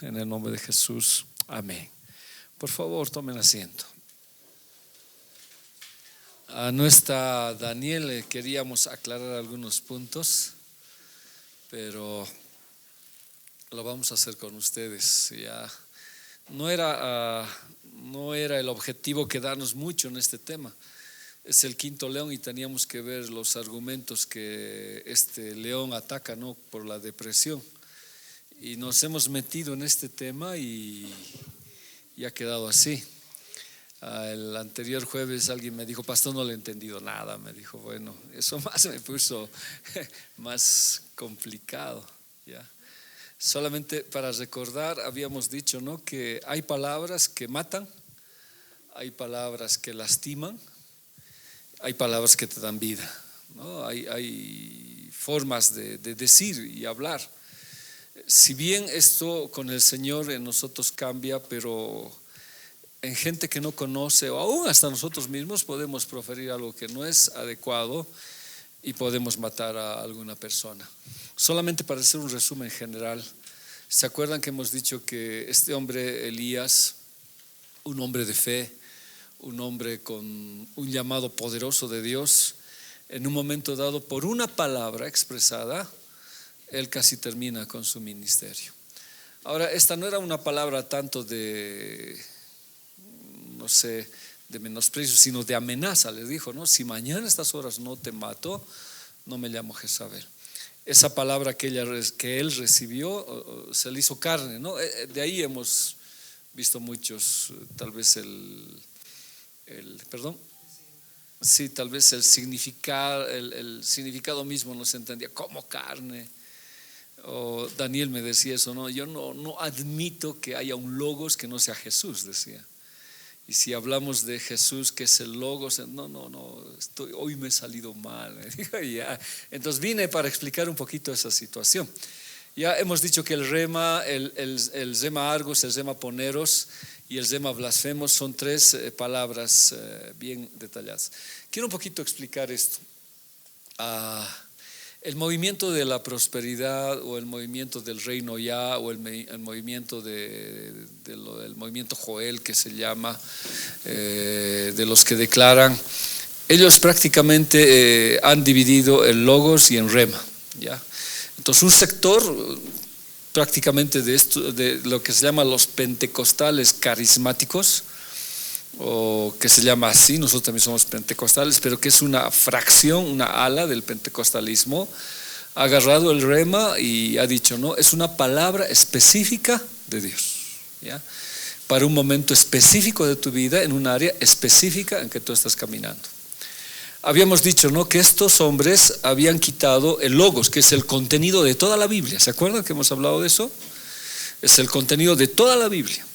En el nombre de Jesús, amén. Por favor, tomen asiento. No está Daniel, queríamos aclarar algunos puntos, pero lo vamos a hacer con ustedes. Ya no era el objetivo quedarnos mucho en este tema. Es el quinto león y teníamos que ver los argumentos que este león ataca, ¿no? Por la depresión. Y nos hemos metido en este tema y ha quedado así. El anterior jueves alguien me dijo: pastor, no le he entendido nada. Me dijo, bueno, eso más me puso más complicado, ¿ya? Solamente para recordar, habíamos dicho, ¿no?, que hay palabras que matan, hay palabras que lastiman, hay palabras que te dan vida, ¿no? Hay formas de decir y hablar. Si bien esto con el Señor en nosotros cambia, pero en gente que no conoce, o aún hasta nosotros mismos, podemos proferir algo que no es adecuado y podemos matar a alguna persona. Solamente para hacer un resumen general, ¿se acuerdan que hemos dicho que este hombre Elías, un hombre de fe, un hombre con un llamado poderoso de Dios, en un momento dado, por una palabra expresada, él casi termina con su ministerio? Ahora, esta no era una palabra tanto de, no sé, de menosprecio, sino de amenaza. Les dijo, ¿no?, si mañana a estas horas no te mato, no me llamo Jezabel. Esa palabra que él recibió se le hizo carne, ¿no? De ahí hemos visto muchos, tal vez tal vez el significado mismo no se entendía como carne. O Daniel me decía eso, ¿no? Yo no admito que haya un logos que no sea Jesús, decía. Y si hablamos de Jesús, que es el logos, no, hoy me he salido mal. Ya. Entonces vine para explicar un poquito esa situación. Ya hemos dicho que el rema, el rema argos, el rema poneros y el rema blasfemos son tres palabras bien detalladas. Quiero un poquito explicar esto. El movimiento de la prosperidad, o el movimiento del reino ya, o el movimiento del movimiento Joel, que se llama, de los que declaran, ellos prácticamente han dividido el logos y en rema, ¿ya? Entonces un sector prácticamente de esto, de lo que se llama los pentecostales carismáticos, o que se llama así, nosotros también somos pentecostales, pero que es una fracción, una ala del pentecostalismo, ha agarrado el rema y ha dicho, no, es una palabra específica de Dios, ¿ya?, para un momento específico de tu vida, en un área específica en que tú estás caminando. Habíamos dicho, ¿no?, que estos hombres habían quitado el logos, que es el contenido de toda la Biblia. ¿Se acuerdan que hemos hablado de eso? Es el contenido de toda la Biblia.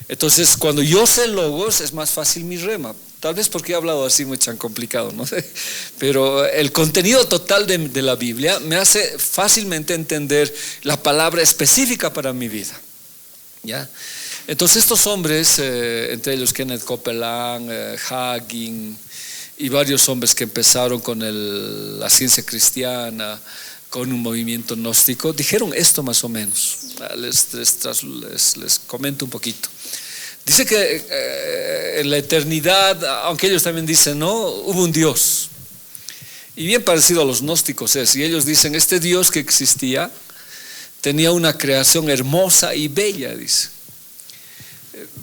Entonces, cuando yo sé logos, es más fácil mi rema. Tal vez porque he hablado así muy tan complicado, no sé. Pero el contenido total de la Biblia me hace fácilmente entender la palabra específica para mi vida, ¿ya? Entonces estos hombres, entre ellos Kenneth Copeland, Hagin y varios hombres que empezaron con la ciencia cristiana, con un movimiento gnóstico, dijeron esto más o menos. Les comento un poquito. Dice que en la eternidad, aunque ellos también dicen, no, hubo un Dios. Y bien parecido a los gnósticos es. Y ellos dicen, este Dios que existía tenía una creación hermosa y bella, dice.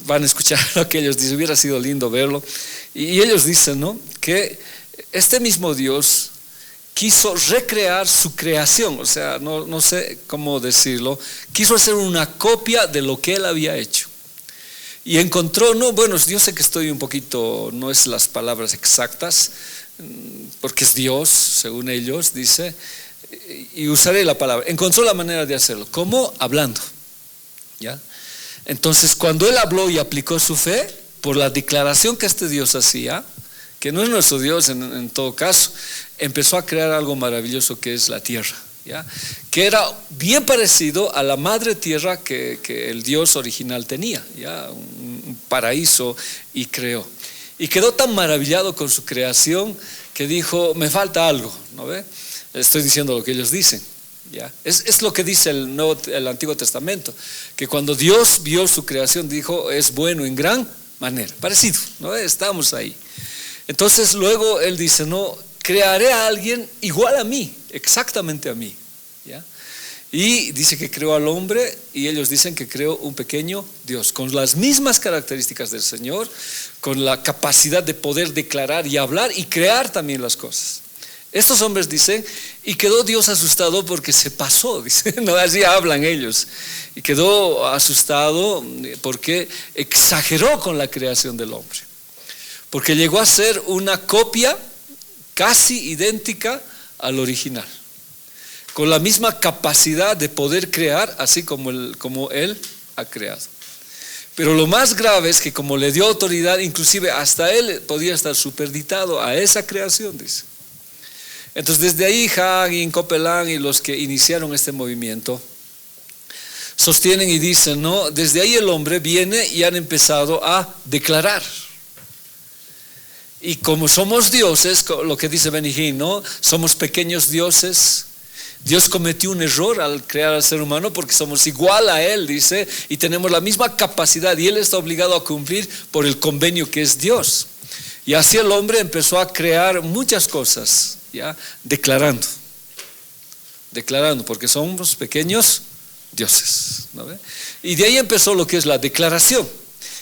Van a escuchar lo que ellos dicen, hubiera sido lindo verlo. Y ellos dicen, ¿no?, que este mismo Dios quiso recrear su creación, o sea, no sé cómo decirlo, quiso hacer una copia de lo que él había hecho. Y encontró, yo sé que estoy un poquito, no es las palabras exactas, porque es Dios, según ellos, dice, y usaré la palabra. Encontró la manera de hacerlo. ¿Cómo? Hablando, ¿ya? Entonces, cuando él habló y aplicó su fe, por la declaración que este Dios hacía, que no es nuestro Dios en todo caso, empezó a crear algo maravilloso que es la tierra, ¿ya?, que era bien parecido a la madre tierra que el Dios original tenía, ¿ya?, un paraíso, y creó. Y quedó tan maravillado con su creación que dijo, me falta algo, ¿no ve? Estoy diciendo lo que ellos dicen. ¿Ya? Es lo que dice el Antiguo Testamento, que cuando Dios vio su creación dijo, es bueno en gran manera, parecido, ¿no? Estamos ahí. Entonces luego Él dice, no, crearé a alguien igual a mí, exactamente a mí, ¿ya? Y dice que creó al hombre y ellos dicen que creó un pequeño Dios, con las mismas características del Señor, con la capacidad de poder declarar y hablar y crear también las cosas. Estos hombres dicen, y quedó Dios asustado porque se pasó, dice, no, así hablan ellos, y quedó asustado porque exageró con la creación del hombre, porque llegó a ser una copia casi idéntica al original, con la misma capacidad de poder crear, así como Él ha creado. Pero lo más grave es que como le dio autoridad, inclusive hasta Él podía estar superditado a esa creación, dice. Entonces desde ahí Hagin, Copeland y los que iniciaron este movimiento sostienen y dicen, no, desde ahí el hombre viene y han empezado a declarar. Y como somos dioses, lo que dice Benny Hinn, ¿no? Somos pequeños dioses. Dios cometió un error al crear al ser humano porque somos igual a Él, dice, y tenemos la misma capacidad y Él está obligado a cumplir por el convenio que es Dios. Y así el hombre empezó a crear muchas cosas, ¿ya? Declarando, porque somos pequeños dioses, ¿no ve? Y de ahí empezó lo que es la declaración.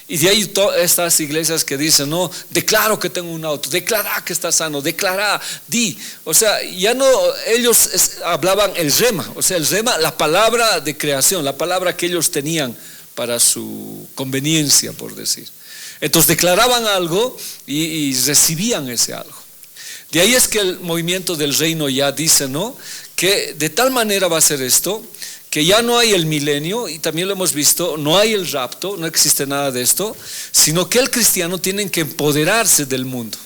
Y de ahí estas iglesias que dicen, no, declaro que tengo un auto, declara que está sano, declara, di. O sea, ya no, ellos hablaban el rema, o sea, el rema, la palabra de creación, la palabra que ellos tenían para su conveniencia, por decir. Entonces declaraban algo y recibían ese algo. De ahí es que el movimiento del reino ya dice, ¿no? Que de tal manera va a ser esto, que ya no hay el milenio, y también lo hemos visto, no hay el rapto, no existe nada de esto, sino que el cristiano tiene que empoderarse del mundo.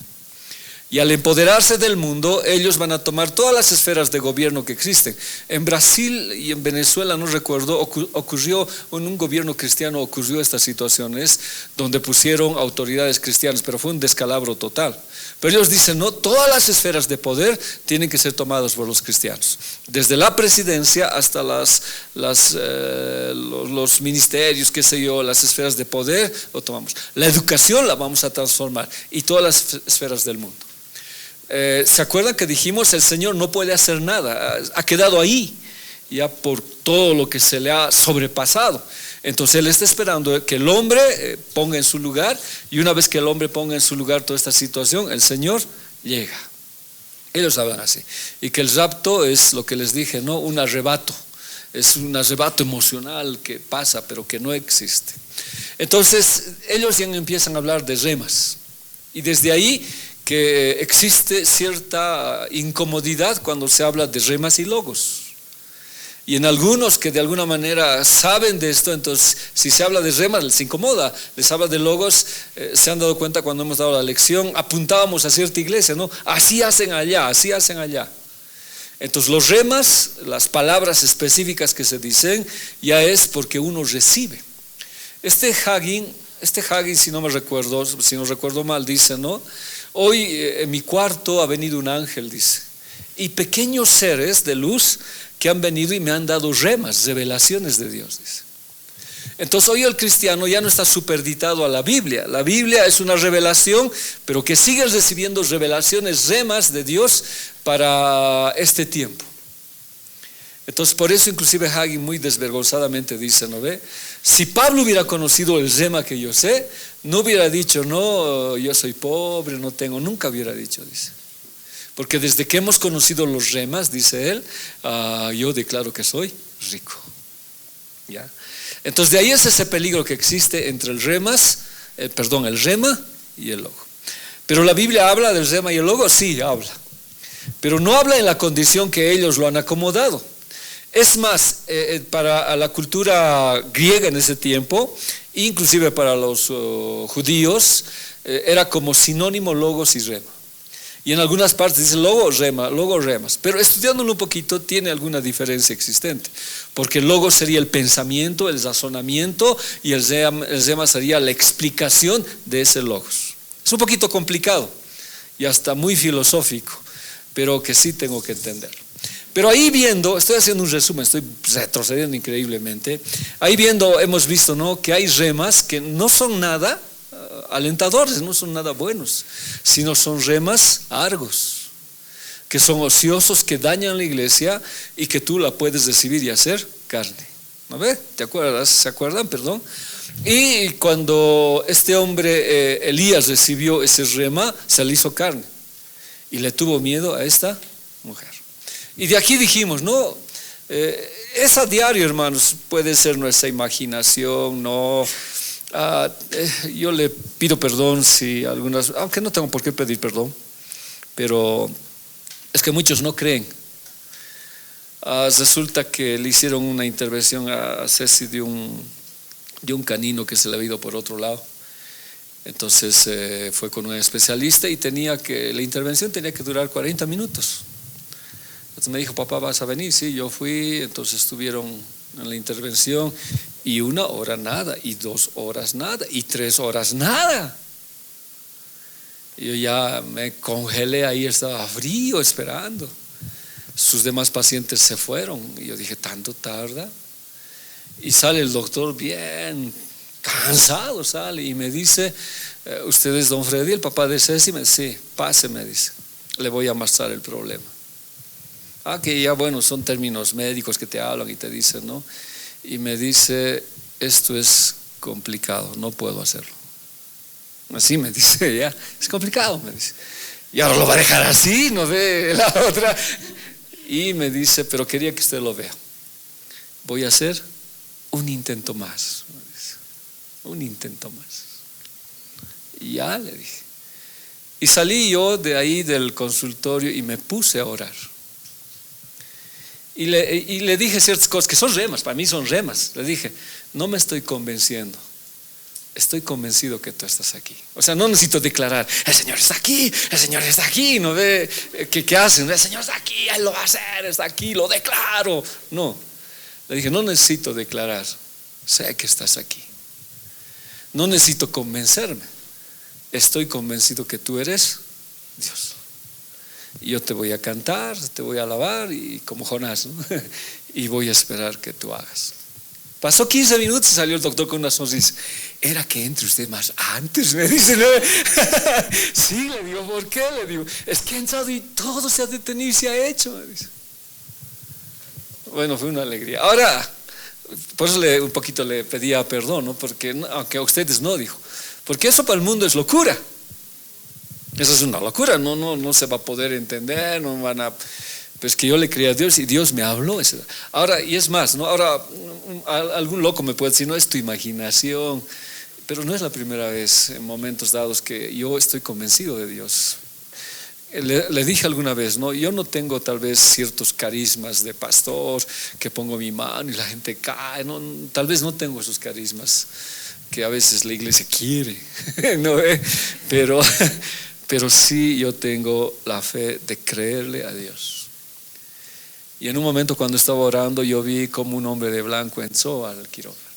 Y al empoderarse del mundo, ellos van a tomar todas las esferas de gobierno que existen. En Brasil y en Venezuela, no recuerdo, ocurrió, en un gobierno cristiano ocurrió estas situaciones, donde pusieron autoridades cristianas, pero fue un descalabro total. Pero ellos dicen, no, todas las esferas de poder tienen que ser tomadas por los cristianos. Desde la presidencia hasta los ministerios, qué sé yo, las esferas de poder, lo tomamos. La educación la vamos a transformar y todas las esferas del mundo. ¿Se acuerdan que dijimos el Señor no puede hacer nada? Ha quedado ahí ya por todo lo que se le ha sobrepasado. Entonces Él está esperando que el hombre ponga en su lugar, y una vez que el hombre ponga en su lugar toda esta situación, el Señor llega. Ellos hablan así. Y que el rapto es lo que les dije, ¿no? Un arrebato. Es un arrebato emocional que pasa, pero que no existe. Entonces ellos ya empiezan a hablar de remas. Y desde ahí que existe cierta incomodidad cuando se habla de remas y logos. Y en algunos que de alguna manera saben de esto, entonces si se habla de remas les incomoda, les habla de logos, se han dado cuenta cuando hemos dado la lección, apuntábamos a cierta iglesia, ¿no? Así hacen allá, así hacen allá. Entonces los remas, las palabras específicas que se dicen, ya es porque uno recibe. Este Hagin, si no recuerdo mal, dice, ¿no? Hoy en mi cuarto ha venido un ángel, dice, y pequeños seres de luz que han venido y me han dado remas, revelaciones de Dios, dice. Entonces hoy el cristiano ya no está superditado a la Biblia. La Biblia es una revelación, pero que sigue recibiendo revelaciones, remas de Dios para este tiempo. Entonces por eso inclusive Hagin muy desvergonzadamente dice, ¿no ve? Si Pablo hubiera conocido el rema que yo sé, no hubiera dicho, no, yo soy pobre, no tengo, nunca hubiera dicho, dice. Porque desde que hemos conocido los remas, dice él, yo declaro que soy rico. ¿Ya? Entonces de ahí es ese peligro que existe entre el rema y el logo. Pero la Biblia habla del rema y el logo, sí, habla. Pero no habla en la condición que ellos lo han acomodado. Es más, para la cultura griega en ese tiempo, inclusive para los judíos, era como sinónimo logos y rema. Y en algunas partes dice logo, remas. Pero estudiándolo un poquito tiene alguna diferencia existente. Porque el logo sería el pensamiento, el razonamiento, y el rema sería la explicación de ese logos. Es un poquito complicado y hasta muy filosófico, pero que sí tengo que entender. Pero ahí viendo, estoy haciendo un resumen, estoy retrocediendo increíblemente. Ahí viendo, hemos visto, ¿no?, que hay remas que no son nada alentadores, no son nada buenos, sino son remas argos, que son ociosos, que dañan la iglesia y que tú la puedes recibir y hacer carne. ¿No ve? ¿Te acuerdas? ¿Se acuerdan? Perdón. Y cuando este hombre, Elías, recibió ese rema, se le hizo carne y le tuvo miedo a esta mujer. Y de aquí dijimos, no, es a diario, hermanos, puede ser nuestra imaginación, no. Yo le pido perdón si algunas, aunque no tengo por qué pedir perdón, pero es que muchos no creen. Resulta que le hicieron una intervención a Ceci de un canino que se le había ido por otro lado. Entonces fue con un especialista y la intervención tenía que durar 40 minutos. Entonces me dijo, papá, ¿vas a venir? Sí, yo fui. Entonces estuvieron en la intervención y 1 hora nada, y 2 horas nada, y 3 horas nada. Y yo ya me congelé ahí, estaba frío esperando. Sus demás pacientes se fueron y yo dije, ¿tanto tarda? Y sale el doctor bien cansado, sale y me dice, ¿usted es don Freddy, el papá de Ceci? Sí, pase, me dice, le voy a amasar el problema. Que ya bueno, son términos médicos que te hablan y te dicen, ¿no? Y me dice, esto es complicado, no puedo hacerlo. Así me dice, ya, es complicado, me dice. Y ahora lo va a dejar así, no ve la otra. Y me dice, pero quería que usted lo vea. Voy a hacer un intento más, me dice. Un intento más. Y ya le dije. Y salí yo de ahí del consultorio y me puse a orar. Y le dije ciertas cosas que son remas, para mí son remas. Le dije, no me estoy convenciendo, estoy convencido que tú estás aquí. O sea, no necesito declarar, el Señor está aquí, el Señor está aquí. No ve ¿qué hacen? El Señor está aquí, Él lo va a hacer, está aquí, lo declaro. No, le dije, no necesito declarar, sé que estás aquí. No necesito convencerme, estoy convencido que tú eres Dios. Y yo te voy a cantar, te voy a alabar, y como Jonás, ¿no? Y voy a esperar que tú hagas. Pasó 15 minutos y salió el doctor con una sonrisa. Era que entre usted más antes, me dice. ¿No? Sí, le digo, ¿por qué? Le digo, es que ha entrado y todo se ha detenido y se ha hecho, me dice. Bueno, fue una alegría. Ahora, por eso un poquito le pedía perdón, ¿no? Porque, aunque a ustedes no, dijo, porque eso para el mundo es locura. Eso es una locura, no se va a poder entender, no van a. Pues que yo le creía a Dios y Dios me habló. Ahora, y es más, ¿no? Ahora algún loco me puede decir, no, es tu imaginación, pero no es la primera vez en momentos dados que yo estoy convencido de Dios. Le dije alguna vez, ¿no? Yo no tengo tal vez ciertos carismas de pastor, que pongo mi mano y la gente cae, ¿no? Tal vez no tengo esos carismas que a veces la iglesia quiere, ¿no? Pero sí yo tengo la fe de creerle a Dios. Y en un momento cuando estaba orando, yo vi como un hombre de blanco entró al quirófano.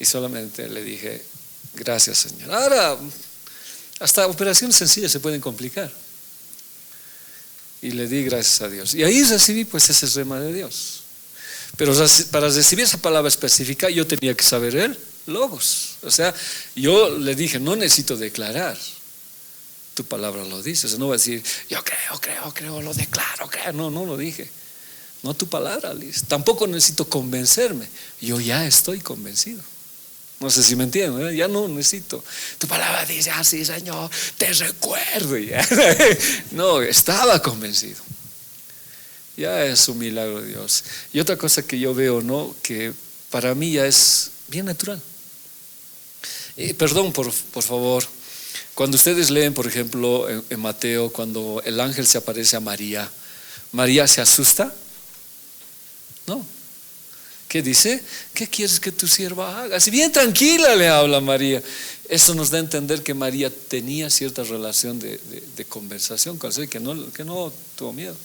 Y solamente le dije, gracias, Señor. Ahora, hasta operaciones sencillas se pueden complicar. Y le di gracias a Dios. Y ahí recibí pues ese rema de Dios. Pero para recibir esa palabra específica, yo tenía que saber el logos. O sea, yo le dije, no necesito declarar. Tu palabra lo dice. O sea, no voy a decir, yo creo, lo declaro, creo. No lo dije. No tu palabra, Liz. Tampoco necesito convencerme. Yo ya estoy convencido. No sé si me entienden, ¿eh? Ya no necesito. Tu palabra dice, sí, Señor, te recuerdo. Ya. No, estaba convencido. Ya es un milagro de Dios. Y otra cosa que yo veo, ¿no? Que para mí ya es bien natural. Perdón, por favor. Cuando ustedes leen, por ejemplo, en Mateo, cuando el ángel se aparece a María, ¿María se asusta? No. ¿Qué dice? ¿Qué quieres que tu sierva haga? Así bien tranquila le habla María. Eso nos da a entender que María tenía cierta relación de conversación con él, que no tuvo miedo.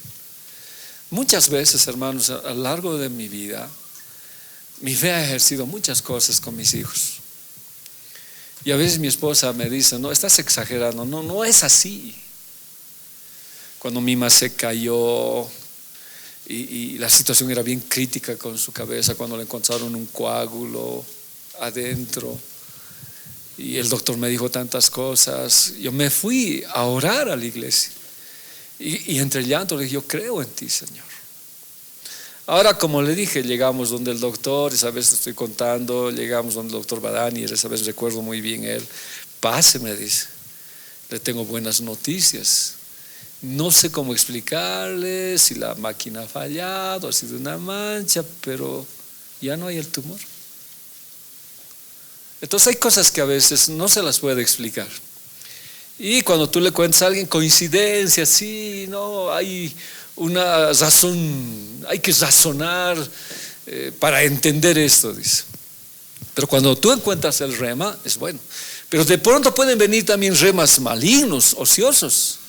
Muchas veces, hermanos, a lo largo de mi vida, mi fe ha ejercido muchas cosas con mis hijos. Y a veces mi esposa me dice, no, estás exagerando. No es así. Cuando Mima se cayó, y la situación era bien crítica con su cabeza cuando le encontraron un coágulo adentro. Y el doctor me dijo tantas cosas. Yo me fui a orar a la iglesia. Y entre el llanto le dije: yo creo en ti, Señor. Ahora, como le dije, llegamos donde el doctor, esa vez te estoy contando, llegamos donde el doctor Badani, esa vez recuerdo muy bien él. Pase, me dice, le tengo buenas noticias. No sé cómo explicarle si la máquina ha fallado, ha sido una mancha, pero ya no hay el tumor. Entonces hay cosas que a veces no se las puede explicar. Y cuando tú le cuentas a alguien coincidencia, sí, no, hay una razón, hay que razonar para entender esto, dice. Pero cuando tú encuentras el rema, es bueno. Pero de pronto pueden venir también remas malignos, ociosos.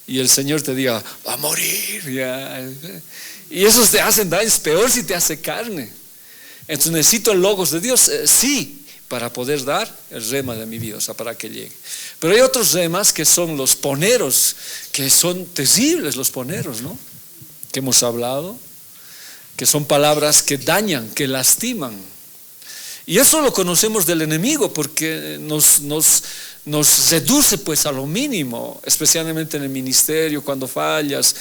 Y el Señor te diga: va a morir ya. Y esos te hacen daño, es peor si te hace carne. Entonces necesito el logos de Dios, sí, para poder dar el rema de mi vida, o sea, para que llegue. Pero hay otros remas que son los poneros, que son terribles los poneros, ¿no? Que hemos hablado, que son palabras que dañan, que lastiman. Y eso lo conocemos del enemigo, porque nos reduce pues a lo mínimo, especialmente en el ministerio cuando fallas.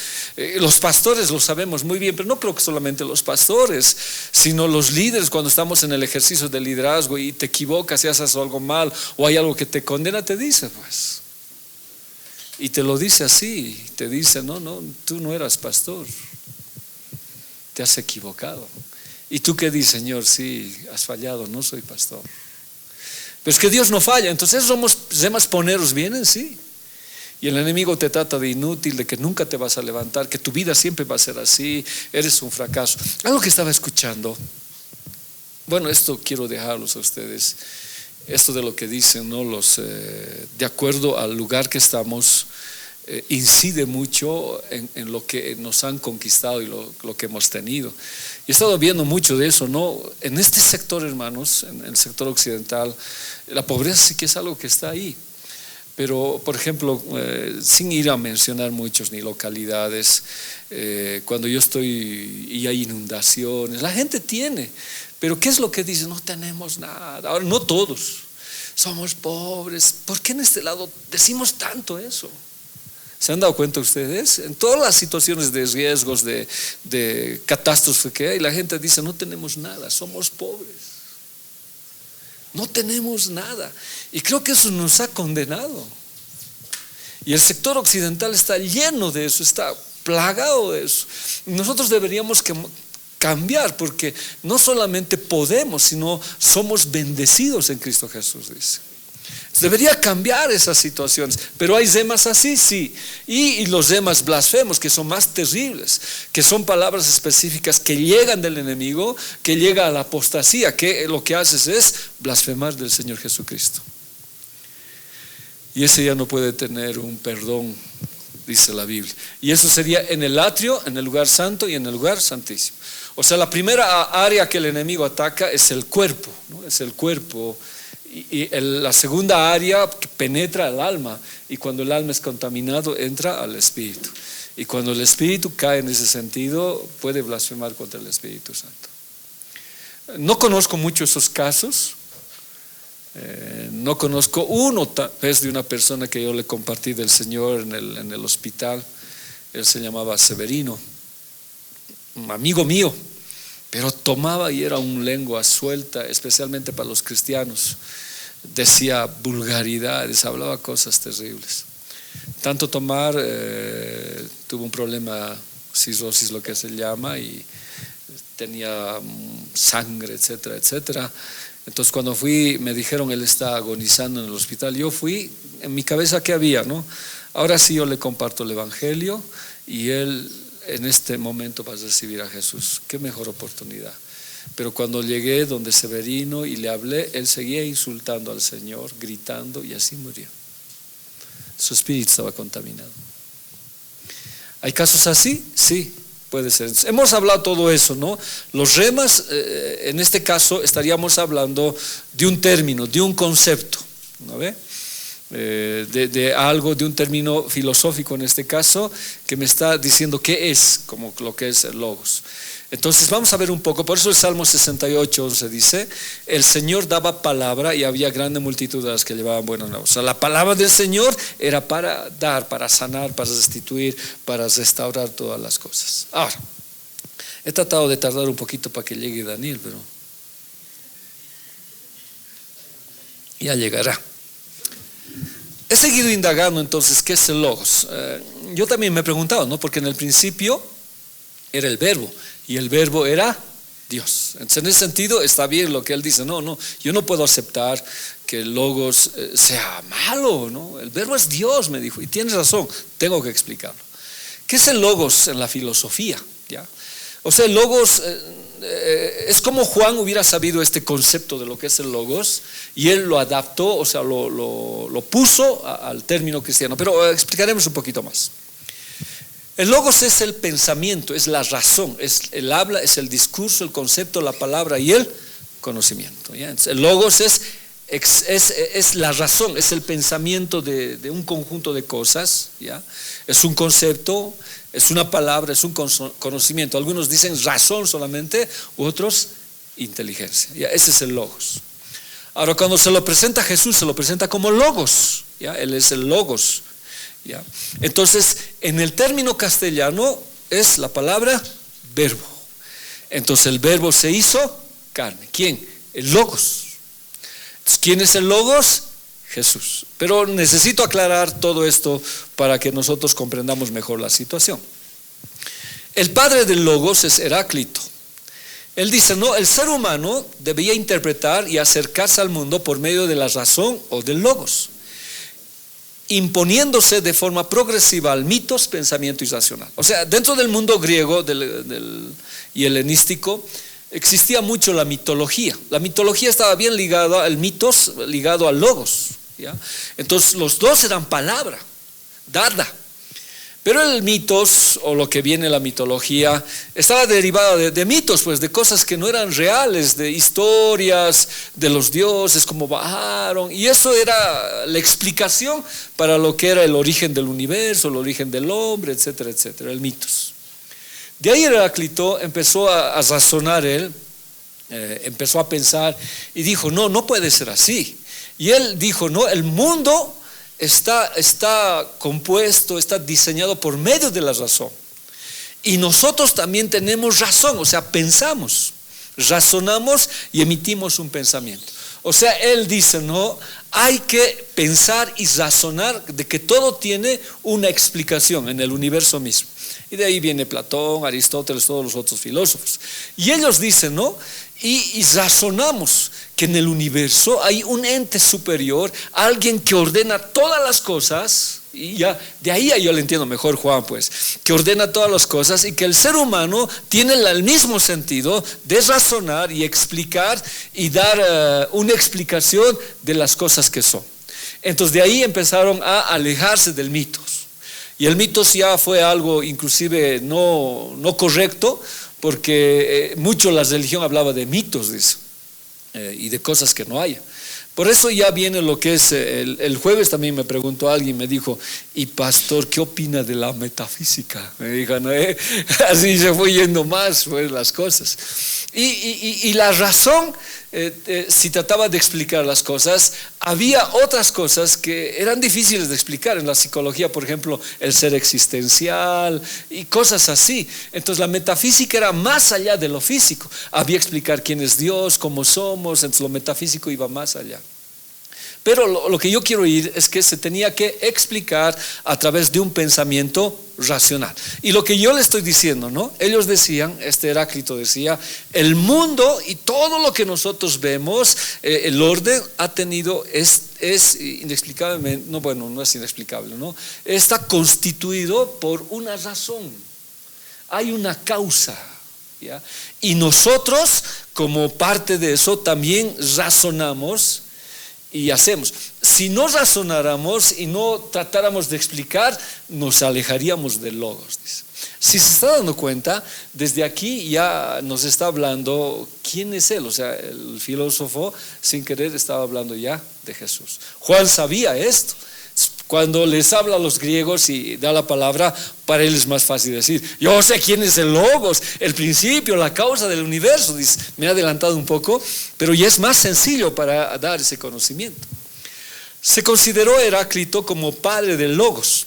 Los pastores lo sabemos muy bien, pero no creo que solamente los pastores, sino los líderes. Cuando estamos en el ejercicio del liderazgo y te equivocas y haces algo mal o hay algo que te condena, te dice pues, y te lo dice así, te dice: no, tú no eras pastor, te has equivocado. ¿Y tú qué dices? Señor, sí, has fallado, no soy pastor. Pero es que Dios no falla. Entonces somos remas poneros, vienen, sí. Y el enemigo te trata de inútil, de que nunca te vas a levantar, que tu vida siempre va a ser así, eres un fracaso. Algo que estaba escuchando, bueno, esto quiero dejarlos a ustedes, esto de lo que dicen, ¿no? De acuerdo al lugar que estamos, incide mucho en lo que nos han conquistado y lo que hemos tenido. Y he estado viendo mucho de eso, ¿no? En este sector, hermanos, en el sector occidental, la pobreza sí que es algo que está ahí. Pero, por ejemplo, sin ir a mencionar muchos ni localidades, cuando yo estoy y hay inundaciones, la gente tiene, pero ¿qué es lo que dice? No tenemos nada. Ahora, no todos somos pobres. ¿Por qué en este lado decimos tanto eso? ¿Se han dado cuenta ustedes? En todas las situaciones de riesgos, de catástrofe que hay, la gente dice: no tenemos nada, somos pobres, no tenemos nada. Y creo que eso nos ha condenado. Y el sector occidental está lleno de eso, está plagado de eso. Y nosotros deberíamos cambiar, porque no solamente podemos, sino somos bendecidos en Cristo Jesús, dice. Debería cambiar esas situaciones, pero hay remas así, sí. Y los remas blasfemos, que son más terribles, que son palabras específicas que llegan del enemigo, que llega a la apostasía, que lo que haces es blasfemar del Señor Jesucristo. Y ese ya no puede tener un perdón, dice la Biblia. Y eso sería en el atrio, en el lugar santo y en el lugar santísimo. O sea, la primera área que el enemigo ataca es el cuerpo, ¿no? Es el cuerpo. Y la segunda área que penetra al alma, y cuando el alma es contaminado entra al espíritu, y cuando el espíritu cae en ese sentido puede blasfemar contra el Espíritu Santo. No conozco mucho esos casos, no conozco uno tal vez de una persona que yo le compartí del Señor en el hospital. Él se llamaba Severino, un amigo mío, pero tomaba y era un lengua suelta, especialmente para los cristianos. Decía vulgaridades, hablaba cosas terribles. Tanto tomar, tuvo un problema, cirrosis lo que se llama, y tenía sangre, etcétera, etcétera. Entonces cuando fui, me dijeron: él está agonizando en el hospital. Yo fui, en mi cabeza, ¿qué había, no? Ahora sí yo le comparto el evangelio y él en este momento vas a recibir a Jesús. Qué mejor oportunidad. Pero cuando llegué donde Severino y le hablé, él seguía insultando al Señor, gritando, y así murió. Su espíritu estaba contaminado. ¿Hay casos así? Sí, puede ser. Hemos hablado todo eso, ¿no? Los remas, en este caso estaríamos hablando de un término, de un concepto, ¿no ve? de algo, de un término filosófico en este caso, que me está diciendo qué es, como lo que es el logos. Entonces vamos a ver un poco, por eso el Salmo 68:11 dice: el Señor daba palabra y había grande multitud de las que llevaban buenas nuevas. O sea, la palabra del Señor era para dar, para sanar, para restituir, para restaurar todas las cosas. Ahora, he tratado de tardar un poquito para que llegue Daniel, pero ya llegará. He seguido indagando entonces qué es el logos. Yo también me he preguntado, ¿no? Porque en el principio era el verbo y el verbo era Dios. Entonces, en ese sentido está bien lo que él dice. No, yo no puedo aceptar que el logos sea malo, ¿no? El verbo es Dios, me dijo, y tienes razón, tengo que explicarlo. ¿Qué es el logos en la filosofía? ¿Ya? O sea, el logos es como Juan hubiera sabido este concepto de lo que es el logos y él lo adaptó, o sea, lo puso al término cristiano. Pero explicaremos un poquito más. El logos es el pensamiento, es la razón, es el habla, es el discurso, el concepto, la palabra y el conocimiento. ¿Ya? Entonces, el logos es la razón, es el pensamiento de un conjunto de cosas, ¿ya? Es un concepto, es una palabra, es un conocimiento. Algunos dicen razón solamente, otros inteligencia. ¿Ya? Ese es el logos. Ahora, cuando se lo presenta a Jesús, se lo presenta como logos, ¿ya? Él es el logos, ¿ya? Entonces, en el término castellano es la palabra verbo. Entonces, el verbo se hizo carne. ¿Quién? El logos. Entonces, ¿quién es el logos? Jesús. Pero necesito aclarar todo esto para que nosotros comprendamos mejor la situación. El padre del logos es Heráclito. Él dice, no, el ser humano debía interpretar y acercarse al mundo por medio de la razón o del logos, imponiéndose de forma progresiva al mitos, pensamiento y racional. O sea, dentro del mundo griego y helenístico existía mucho la mitología. La mitología estaba bien ligada al mitos, ligado al logos, ¿ya? Entonces los dos eran palabra dada. Pero el mitos, o lo que viene la mitología, estaba derivada de mitos, pues de cosas que no eran reales, de historias de los dioses, cómo bajaron, y eso era la explicación para lo que era el origen del universo, el origen del hombre, etcétera, etcétera, el mitos. De ahí Heráclito empezó a razonar él, empezó a pensar y dijo, no puede ser así. Y él dijo, no, el mundo está compuesto, está diseñado por medio de la razón. Y nosotros también tenemos razón, o sea, pensamos, razonamos y emitimos un pensamiento. O sea, él dice, no, hay que pensar y razonar de que todo tiene una explicación en el universo mismo. Y de ahí viene Platón, Aristóteles, todos los otros filósofos. Y ellos dicen, ¿no? Y razonamos que en el universo hay un ente superior, alguien que ordena todas las cosas. Y ya, de ahí yo le entiendo mejor, Juan, pues, que ordena todas las cosas y que el ser humano tiene el mismo sentido de razonar y explicar y dar una explicación de las cosas que son. Entonces de ahí empezaron a alejarse del mitos. Y el mitos ya fue algo inclusive no correcto, porque mucho la religión hablaba de mitos, dice, y de cosas que no hay. Por eso ya viene lo que es, el jueves también me preguntó alguien, me dijo, y pastor, ¿qué opina de la metafísica? Me dijo, ¿no? Así se fue yendo más pues, las cosas. Y la razón, si trataba de explicar las cosas, había otras cosas que eran difíciles de explicar en la psicología, por ejemplo, el ser existencial y cosas así. Entonces la metafísica era más allá de lo físico, había que explicar quién es Dios, cómo somos, entonces lo metafísico iba más allá. Pero lo que yo quiero ir es que se tenía que explicar a través de un pensamiento racional. Y lo que yo le estoy diciendo, ¿no? Ellos decían, Heráclito decía, el mundo y todo lo que nosotros vemos, el orden ha tenido, es inexplicablemente, no, bueno, no es inexplicable, ¿no? Está constituido por una razón. Hay una causa, ¿ya? Y nosotros, como parte de eso, también razonamos y hacemos. Si no razonáramos y no tratáramos de explicar, nos alejaríamos del logos, dice. Si se está dando cuenta, desde aquí ya nos está hablando quién es él. O sea, el filósofo sin querer estaba hablando ya de Jesús. Juan sabía esto. Cuando les habla a los griegos y da la palabra, para él es más fácil decir: yo sé quién es el Logos, el principio, la causa del universo. Dice, me he adelantado un poco, pero ya es más sencillo para dar ese conocimiento. Se consideró Heráclito como padre del Logos.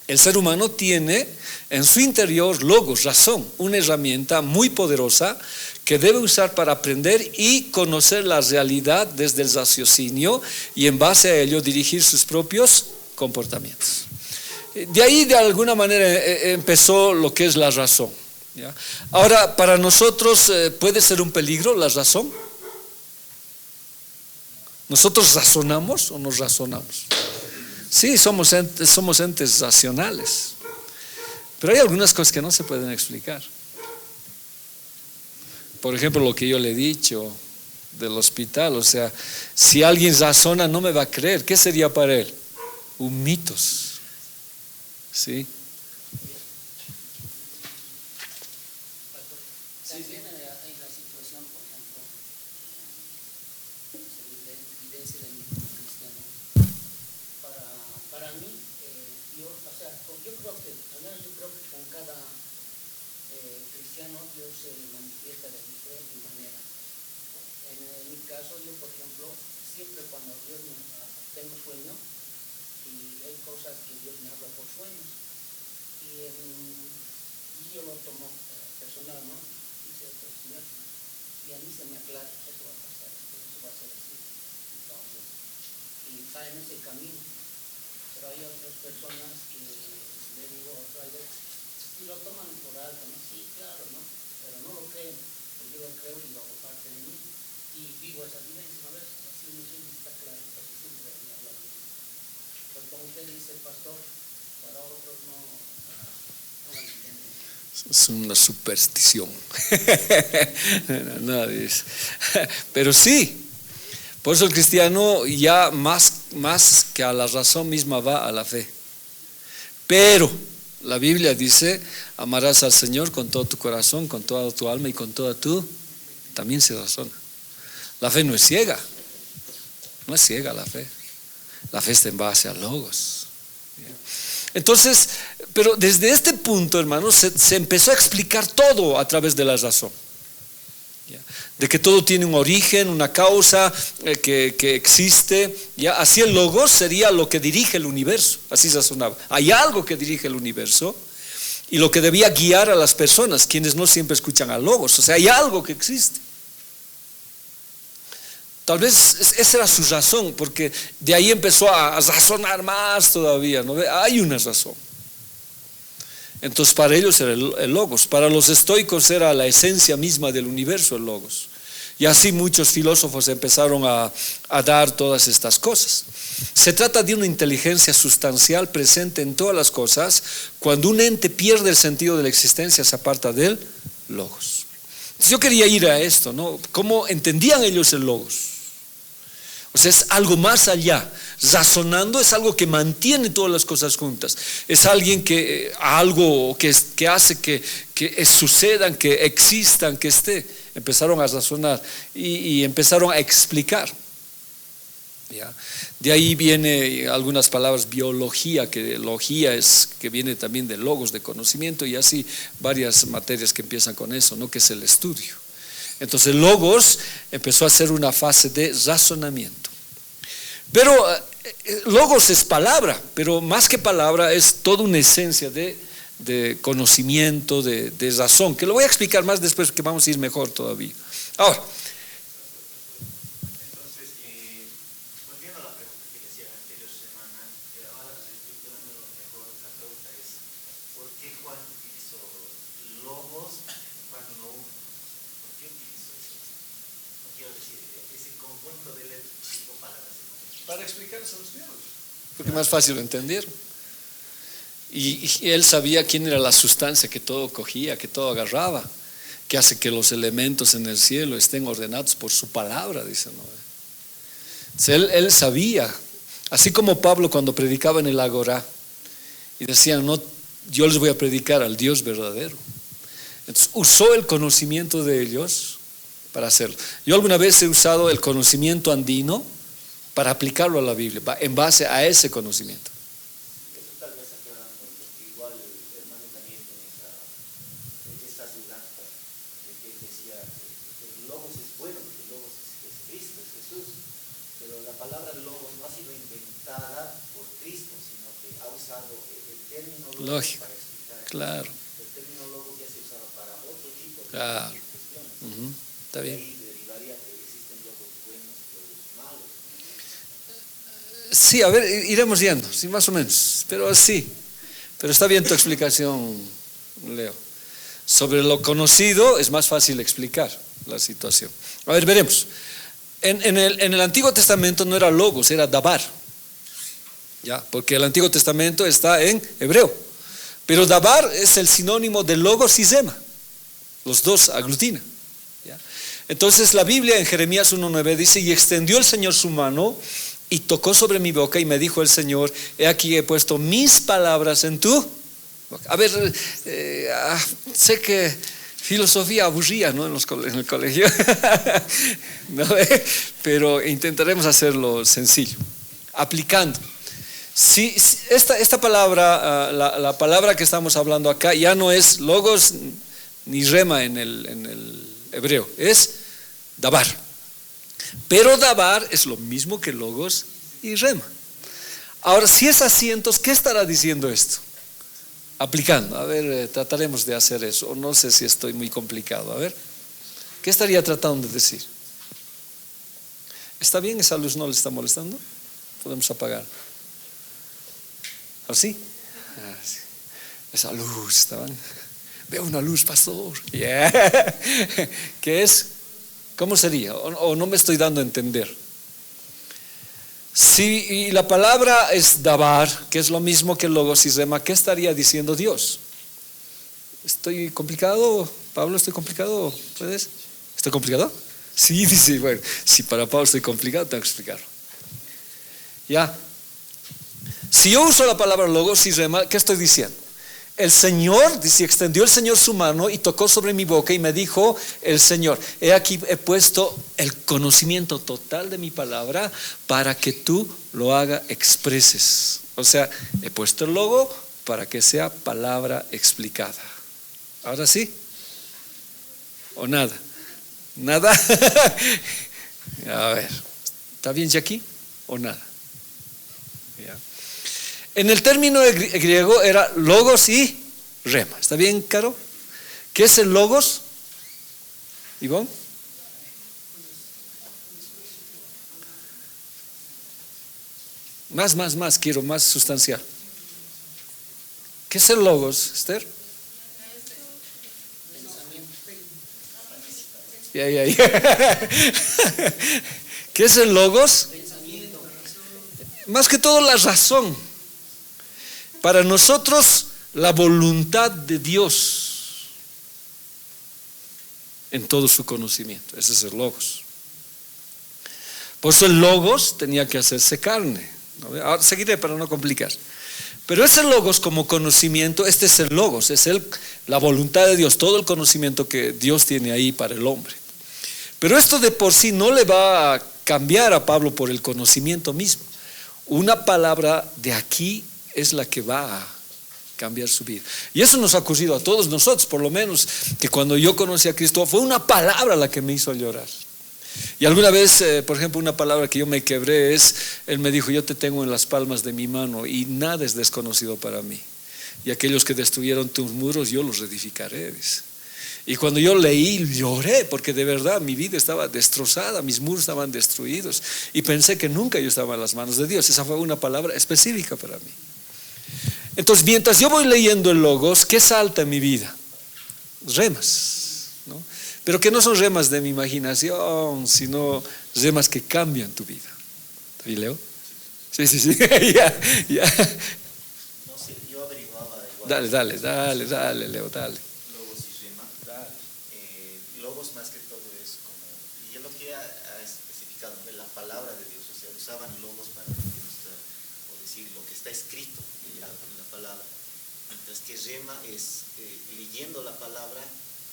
El ser humano tiene en su interior Logos, razón, una herramienta muy poderosa que debe usar para aprender y conocer la realidad desde el raciocinio y en base a ello dirigir sus propios comportamientos. De ahí de alguna manera empezó lo que es la razón, ¿ya? Ahora, para nosotros puede ser un peligro la razón. ¿Nosotros razonamos o nos razonamos? Sí, somos entes racionales, pero hay algunas cosas que no se pueden explicar. Por ejemplo, lo que yo le he dicho del hospital, o sea, si alguien razona no me va a creer. ¿Qué sería para él? Un mitos, ¿sí? También hay la situación, por ejemplo, la evidencia de mí como cristiano. Para mí, yo, o sea, yo creo que, al menos yo creo que con cada cristiano Dios se manifiesta de diferente manera. En mi caso, yo, por ejemplo, siempre cuando Dios tengo sueño, y hay cosas que Dios me habla por sueños, y yo lo tomo personal, ¿no? Dice, pues, Señor, y a mí se me aclara, eso va a pasar, eso va a ser así. Entonces, y está en ese camino. Pero hay otras personas que le digo otra vez y lo toman por alto, ¿no? Sí, claro, ¿no? Pero no lo creen, porque yo lo creo y lo hago parte de mí y vivo esa vivencia, ¿no ves? Así mi sueño está claro, casi siempre me habla bien. Pero como usted dice, pastor, para otros no lo entienden. Es una superstición. Nadie es. Pero sí. Por eso el cristiano ya más que a la razón misma va a la fe. Pero la Biblia dice: amarás al Señor con todo tu corazón, con toda tu alma y con toda tu... También se razona. La fe no es ciega. No es ciega la fe. La fe está en base a Logos. Entonces, pero desde este punto, hermanos, se empezó a explicar todo a través de la razón. De que todo tiene un origen, una causa que existe, ¿ya? Así el Logos sería lo que dirige el universo, así se razonaba. Hay algo que dirige el universo y lo que debía guiar a las personas, quienes no siempre escuchan al Logos. O sea, hay algo que existe. Tal vez esa era su razón, porque de ahí empezó a razonar más todavía, ¿no? Hay una razón. Entonces para ellos era el Logos. Para los estoicos era la esencia misma del universo, el Logos. Y así muchos filósofos empezaron a dar todas estas cosas. Se trata de una inteligencia sustancial presente en todas las cosas. Cuando un ente pierde el sentido de la existencia, se aparta del Logos. Entonces yo quería ir a esto, ¿no? ¿Cómo entendían ellos el Logos? O sea, es algo más allá. Razonando es algo que mantiene todas las cosas juntas. Es alguien algo que hace que sucedan, que existan, que esté. Empezaron a razonar y empezaron a explicar. ¿Ya? De ahí viene algunas palabras, biología, que logía es que viene también de logos, de conocimiento, y así varias materias que empiezan con eso, ¿no? Que es el estudio. Entonces Logos empezó a ser una fase de razonamiento. Pero Logos es palabra, pero más que palabra es toda una esencia de conocimiento, de razón, que lo voy a explicar más después, que vamos a ir mejor todavía. Ahora, entonces, volviendo a la pregunta que le hacía la anterior semana, ahora reestructurándolo mejor, la pregunta es: ¿por qué Juan utilizó logos cuando no uno? ¿Por qué utilizó eso? No quiero decir, ese conjunto de letras, cinco palabras. para explicar eso a los griegos, porque es más fácil de entender. Y él sabía quién era la sustancia que todo cogía, que todo agarraba, que hace que los elementos en el cielo estén ordenados por su palabra, dice, ¿no? Él sabía, así como Pablo cuando predicaba en el Agorá y decían: yo les voy a predicar al Dios verdadero. Entonces usó el conocimiento de ellos para hacerlo. Yo alguna vez he usado el conocimiento andino para aplicarlo a la Biblia, en base a ese conocimiento. Eso tal vez aclarando, porque igual el hermano también tiene esta duda de que él decía que el logos es bueno, que el logos es Cristo, es Jesús, pero la palabra logos no ha sido inventada por Cristo, sino que ha usado el término logos para explicar. Claro. El término logos ya se usaba para otro tipo de cuestiones. Está bien. Y derivaría que existen logos buenos y logos malos. Sí, a ver, iremos yendo, sí, más o menos, pero sí. Pero está bien tu explicación, Leo. Sobre lo conocido es más fácil explicar la situación. A ver, veremos. En el Antiguo Testamento no era logos, era dabar. ¿Ya? Porque el Antiguo Testamento está en hebreo. Pero dabar es el sinónimo de logos y sema. Los dos aglutina. ¿Ya? Entonces la Biblia en Jeremías 1:9 dice: y extendió el Señor su mano y tocó sobre mi boca y me dijo el Señor: he aquí he puesto mis palabras en tu boca. A ver, sé que filosofía aburría, ¿no? En el colegio. ¿No? Pero intentaremos hacerlo sencillo, aplicando. Si esta palabra, la palabra que estamos hablando acá, ya no es logos ni rema en el hebreo, es dabar. Pero dabar es lo mismo que logos y rema. Ahora, si es así, entonces, ¿qué estará diciendo esto? Aplicando, a ver, trataremos de hacer eso. No sé si estoy muy complicado. A ver, ¿qué estaría tratando de decir? ¿Está bien? ¿Esa luz no le está molestando? Podemos apagar. ¿Así? Sí. Esa luz, ¿estaban? Veo una luz, pastor. Yeah. ¿Qué es? ¿Cómo sería? ¿O no me estoy dando a entender? Si la palabra es dabar, que es lo mismo que logos y rema, ¿qué estaría diciendo Dios? ¿Estoy complicado? Pablo, ¿estoy complicado? ¿Puedes? ¿Estoy complicado? Sí, dice, bueno, si para Pablo estoy complicado, tengo que explicarlo. Ya. Si yo uso la palabra logos y rema, ¿qué estoy diciendo? El Señor, dice, extendió el Señor su mano y tocó sobre mi boca y me dijo el Señor: he aquí he puesto el conocimiento total de mi palabra para que tú lo expreses. O sea, he puesto el logo para que sea palabra explicada. ¿Ahora sí? ¿O nada? ¿Nada? A ver, ¿está bien Jackie? ¿O nada? Ya. En el término griego era logos y rema. ¿Está bien, Caro? ¿Qué es el logos? ¿Ivonne? Más, quiero más sustancial. ¿Qué es el logos, Esther? Ya. ¿Qué es el logos? Más que todo la razón. Para nosotros, la voluntad de Dios en todo su conocimiento. Ese es el logos. Por eso el logos tenía que hacerse carne. Ahora seguiré para no complicar. Pero ese logos como conocimiento, este es el logos, es la voluntad de Dios, todo el conocimiento que Dios tiene ahí para el hombre. Pero esto de por sí no le va a cambiar a Pablo por el conocimiento mismo. Una palabra de aquí es la que va a cambiar su vida. Y eso nos ha ocurrido a todos nosotros, por lo menos, que cuando yo conocí a Cristo fue una palabra la que me hizo llorar. Y alguna vez, por ejemplo, una palabra que yo me quebré él me dijo: yo te tengo en las palmas de mi mano y nada es desconocido para mí. Y aquellos que destruyeron tus muros, yo los reedificaré, dice. Y cuando yo leí, lloré, porque de verdad mi vida estaba destrozada, mis muros estaban destruidos. Y pensé que nunca yo estaba en las manos de Dios. Esa fue una palabra específica para mí. Entonces, mientras yo voy leyendo el logos, ¿qué salta en mi vida? Remas, ¿no? Pero que no son remas de mi imaginación, sino remas que cambian tu vida. ¿Y Leo? Sí. Ya. No sé, yo averiguaba igual. Dale, Leo, dale. Logos y rema. Logos más que todo es como, y es lo que ha especificado, ¿no? La palabra de Dios, o sea, usaban logos para, o decir, lo que está escrito, la palabra. Entonces, que rema es leyendo la palabra,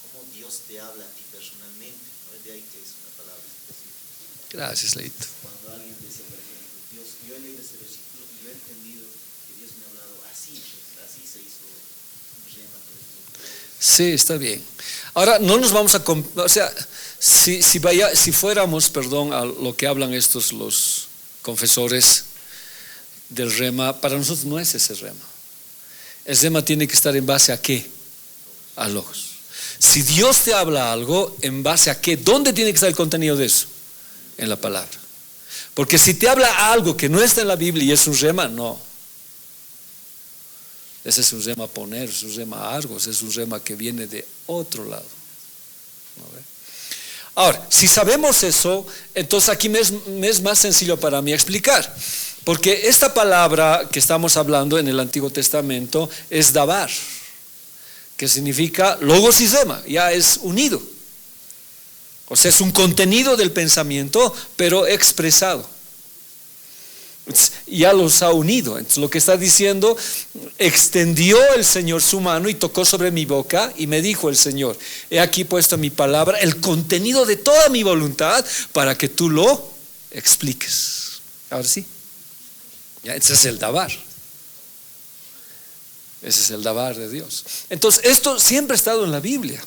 cómo Dios te habla a ti personalmente, ¿no? De ahí que es una palabra específica. Gracias, Leito. Cuando alguien dice, por ejemplo, Dios, yo he leído ese versículo y yo he entendido que Dios me ha hablado así, pues, así se hizo un rema. Sí, está bien. Ahora, no nos vamos a... O sea, si fuéramos, perdón, a lo que hablan estos los confesores del rema, para nosotros no es ese rema. El rema tiene que estar en base a ¿qué? A logos. Si Dios te habla algo, ¿en base a qué? ¿Dónde tiene que estar el contenido de eso? En la palabra. Porque si te habla algo que no está en la Biblia y es un rema, no. Ese es un rema poner, es un rema argos, es un rema que viene de otro lado. Ahora, si sabemos eso, entonces aquí me es más sencillo para mí explicar. Porque esta palabra que estamos hablando en el Antiguo Testamento es dabar, que significa logos y rema, ya es unido. O sea, es un contenido del pensamiento, pero expresado. Ya los ha unido. Entonces, lo que está diciendo, extendió el Señor su mano y tocó sobre mi boca y me dijo el Señor: he aquí puesto mi palabra, el contenido de toda mi voluntad, para que tú lo expliques. Ahora sí. Ya, ese es el dabar. Ese es el dabar de Dios. Entonces, esto siempre ha estado en la Biblia.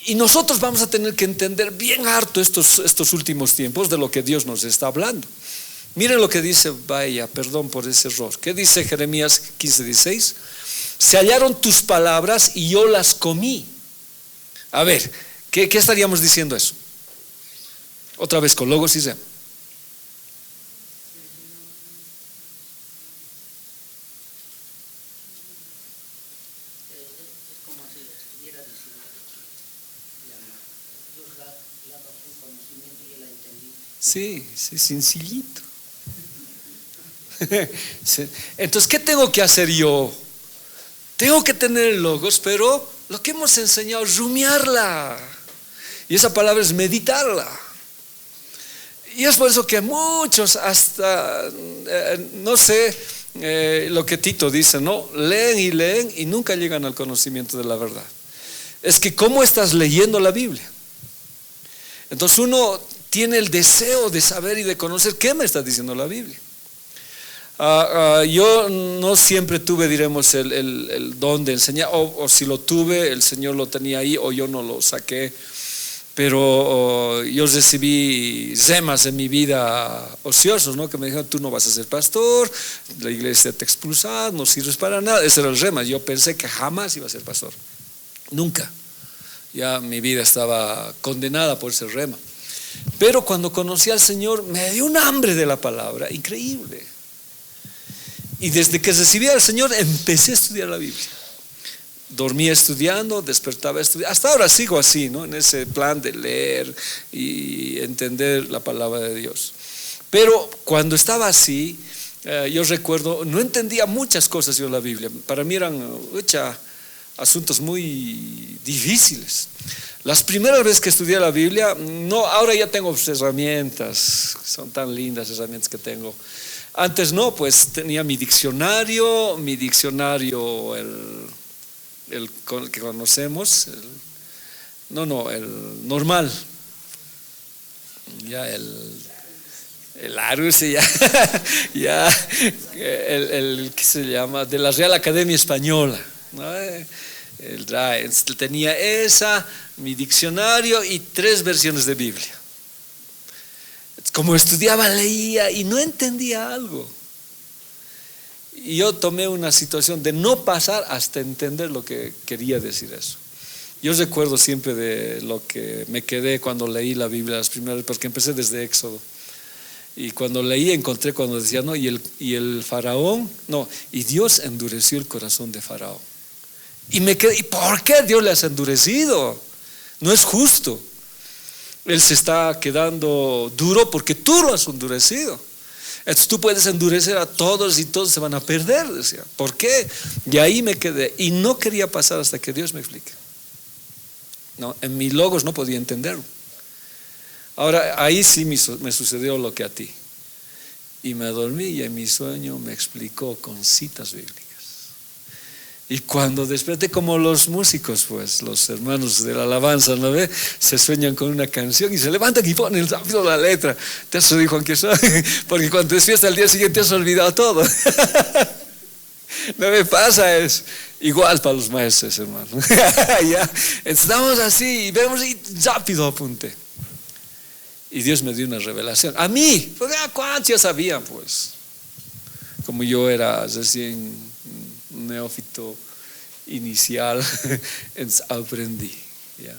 Y nosotros vamos a tener que entender bien harto estos últimos tiempos de lo que Dios nos está hablando. Miren lo que dice, vaya, perdón por ese error. ¿Qué dice Jeremías 15:16? Se hallaron tus palabras y yo las comí. A ver, ¿qué estaríamos diciendo eso? Otra vez con logos y rema. Es como si estuviera diciendo que Dios daba su conocimiento y él la entendió. Sí, sencillito. Entonces, ¿qué tengo que hacer yo? Tengo que tener logos, pero lo que hemos enseñado es rumiarla. Y esa palabra es meditarla. Y es por eso que muchos hasta, no sé, lo que Tito dice, ¿no? Leen y nunca llegan al conocimiento de la verdad. Es que ¿cómo estás leyendo la Biblia? Entonces uno tiene el deseo de saber y de conocer qué me está diciendo la Biblia. Yo no siempre tuve, diremos, el don de enseñar, o si lo tuve, el Señor lo tenía ahí, o yo no lo saqué. Pero yo recibí remas en mi vida ociosos, ¿no? Que me dijeron: tú no vas a ser pastor, la iglesia te expulsa, no sirves para nada. Ese era el rema. Yo pensé que jamás iba a ser pastor, nunca. Ya mi vida estaba condenada por ese rema. Pero cuando conocí al Señor, me dio un hambre de la palabra increíble. Y desde que recibí al Señor, empecé a estudiar la Biblia. Dormía estudiando, despertaba estudiando. Hasta ahora sigo así, ¿no? En ese plan de leer y entender la palabra de Dios. Pero cuando estaba así, yo recuerdo, no entendía muchas cosas yo en la Biblia. Para mí eran asuntos muy difíciles. Las primeras veces que estudié la Biblia, no, ahora ya tengo son tan lindas herramientas que tengo. Antes no, pues tenía mi diccionario, el que conocemos, el normal, ya el Arus, ya el que se llama de la Real Academia Española, ¿no? El DRAE, tenía mi diccionario y 3 versiones de Biblia. Como estudiaba, leía y no entendía algo. Y yo tomé una situación de no pasar hasta entender lo que quería decir eso. Yo recuerdo siempre de lo que me quedé cuando leí la Biblia las primeras, porque empecé desde Éxodo. Y cuando leí encontré cuando decía, no, y el faraón, no, y Dios endureció el corazón de Faraón. Y me quedé, ¿y por qué Dios le has endurecido? No es justo. Él se está quedando duro porque tú lo has endurecido. Entonces tú puedes endurecer a todos y todos se van a perder, decía. ¿Por qué? Y ahí me quedé y no quería pasar hasta que Dios me explique. No, en mis logos no podía entenderlo. Ahora ahí sí me sucedió lo que a ti. Y me dormí y en mi sueño me explicó con citas bíblicas. Y cuando desperté, como los músicos, pues los hermanos de la alabanza, ¿no ve? Se sueñan con una canción y se levantan y ponen rápido la letra. Te has oído, Juan, que soy, porque cuando te despiertas al día siguiente has olvidado todo. No me pasa, es igual para los maestros, hermano. Ya, estamos así y vemos y rápido apunté. Y Dios me dio una revelación. A mí, porque cuántos ya sabían, pues. Como yo era recién neófito inicial, aprendí. ¿Ya?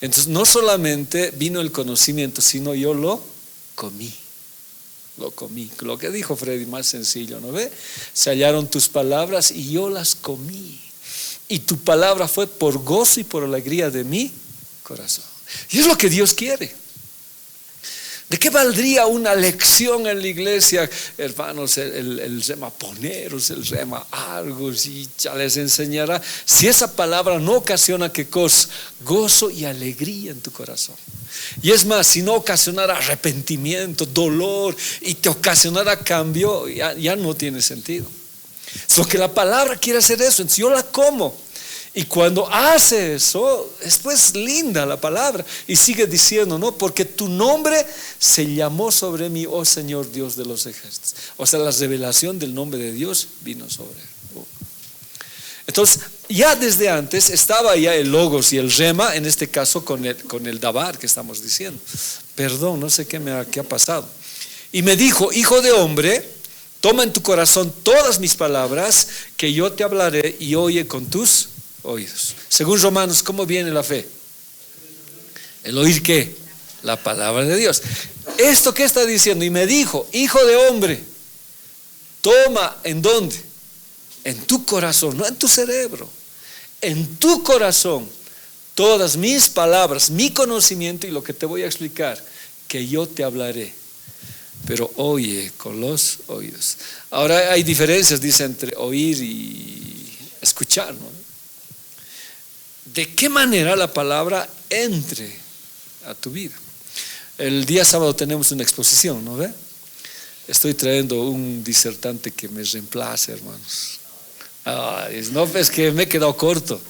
Entonces no solamente vino el conocimiento, sino yo lo comí. Lo que dijo Freddy, más sencillo, ¿no ve? Se hallaron tus palabras y yo las comí. Y tu palabra fue por gozo y por alegría de mi corazón. Y es lo que Dios quiere. ¿De qué valdría una lección en la iglesia, hermanos, el rema poneros, el rema argos, y ya les enseñará, si esa palabra no ocasiona qué cosa? Gozo y alegría en tu corazón. Y es más, si no ocasionara arrepentimiento, dolor, y te ocasionara cambio, ya no tiene sentido. Lo que la palabra quiere hacer eso, entonces yo la como. Y cuando hace eso, es pues linda la palabra. Y sigue diciendo, ¿no? Porque tu nombre se llamó sobre mí, oh Señor Dios de los ejércitos. O sea, la revelación del nombre de Dios vino sobre él. Entonces, ya desde antes estaba ya el logos y el rema, en este caso con el dabar que estamos diciendo. Perdón, no sé qué ha pasado. Y me dijo, hijo de hombre, toma en tu corazón todas mis palabras que yo te hablaré y oye con tus oídos. Según Romanos, ¿cómo viene la fe? ¿El oír qué? La palabra de Dios. ¿Esto qué está diciendo? Y me dijo, hijo de hombre, toma, ¿en dónde? En tu corazón, no en tu cerebro. En tu corazón, todas mis palabras, mi conocimiento y lo que te voy a explicar, que yo te hablaré. Pero oye con los oídos. Ahora hay diferencias, dice, entre oír y escuchar, ¿no? ¿De qué manera la palabra entre a tu vida? El día sábado tenemos una exposición, ¿no ve? Estoy trayendo un disertante que me reemplace, hermanos. No, es que me he quedado corto.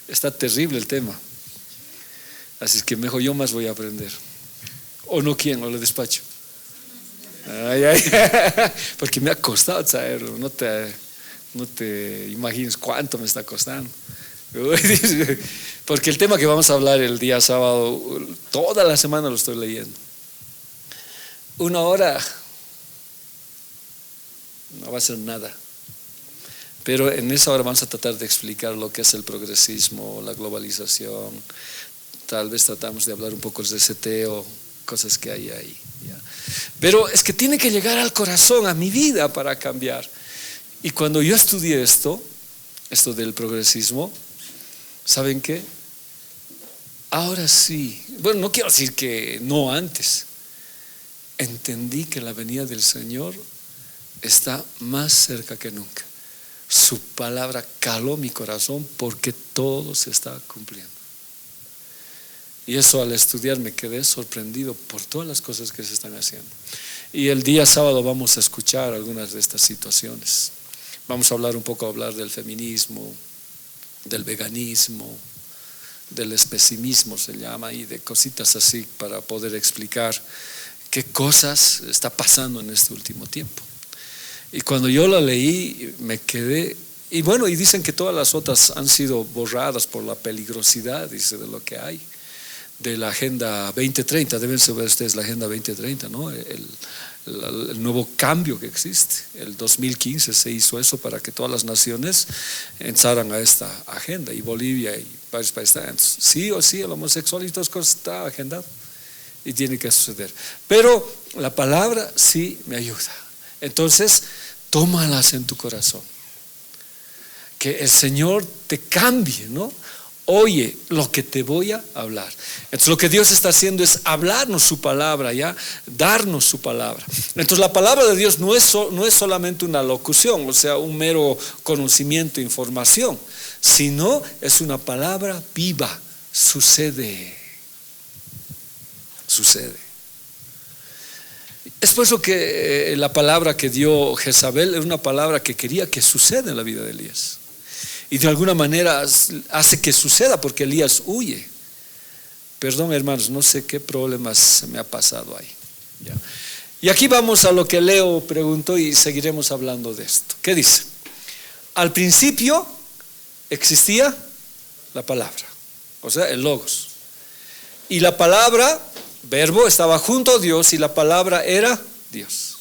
Está terrible el tema. Así es que mejor yo más voy a aprender. O no, ¿quién? O le despacho. Porque me ha costado traerlo. No te imaginas cuánto me está costando. Porque el tema que vamos a hablar el día sábado, toda la semana lo estoy leyendo. 1 hora no va a ser nada. Pero en esa hora vamos a tratar de explicar lo que es el progresismo, la globalización. Tal vez tratamos de hablar un poco del reseteo, cosas que hay ahí, ¿ya? Pero es que tiene que llegar al corazón, a mi vida, para cambiar. Y cuando yo estudié esto del progresismo, ¿saben qué? Ahora sí, bueno, no quiero decir que no antes, entendí que la venida del Señor está más cerca que nunca. Su palabra caló mi corazón porque todo se está cumpliendo. Y eso, al estudiar, me quedé sorprendido por todas las cosas que se están haciendo. Y el día sábado vamos a escuchar algunas de estas situaciones. Vamos a hablar del feminismo, del veganismo, del especimismo se llama, y de cositas así, para poder explicar qué cosas está pasando en este último tiempo. Y cuando yo la leí me quedé, y bueno, y dicen que todas las otras han sido borradas por la peligrosidad, dice, de lo que hay, de la Agenda 2030. Deben saber ustedes la Agenda 2030, ¿no? El nuevo cambio que existe. El 2015 se hizo eso para que todas las naciones entraran a esta agenda, y Bolivia y varios países. Sí o sí, el homosexual y todas las cosas está agendado y tiene que suceder. Pero la palabra sí me ayuda. Entonces, tómalas en tu corazón. Que el Señor te cambie, ¿no? Oye lo que te voy a hablar. Entonces lo que Dios está haciendo es hablarnos su palabra, ¿ya? Darnos su palabra. Entonces la palabra de Dios no es solamente una locución, o sea, un mero conocimiento, información, sino es una palabra viva. Sucede. Es por eso que la palabra que dio Jezabel es una palabra que quería que suceda en la vida de Elías. y de alguna manera hace que suceda porque Elías huye. Perdón, hermanos, no sé qué problemas me ha pasado ahí. ¿Ya? Y aquí vamos a lo que Leo preguntó y seguiremos hablando de esto. ¿Qué dice? Al principio existía la palabra, o sea, el logos. Y la palabra, verbo, estaba junto a Dios y la palabra era Dios.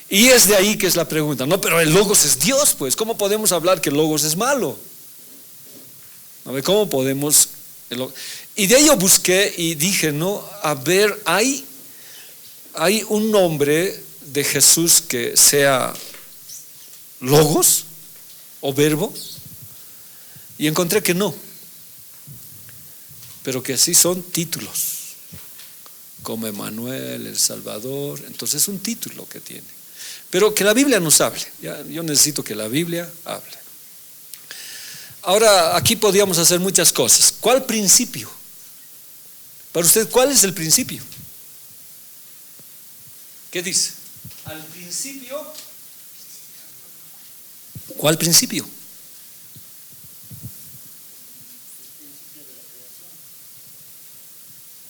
Y es de ahí que es la pregunta. No, pero el logos es Dios, pues. ¿Cómo podemos hablar que el logos es malo? A ver, ¿cómo podemos? Y de ahí yo busqué y dije, no, a ver, hay un nombre de Jesús que sea logos o verbo, y encontré que no, pero que sí son títulos, como Emmanuel, el Salvador. Entonces es un título que tiene, pero que la Biblia nos hable. ¿Ya? Yo necesito que la Biblia hable. Ahora, aquí podríamos hacer muchas cosas. ¿Cuál principio? Para usted, ¿cuál es el principio? ¿Qué dice? Al principio. ¿Cuál principio?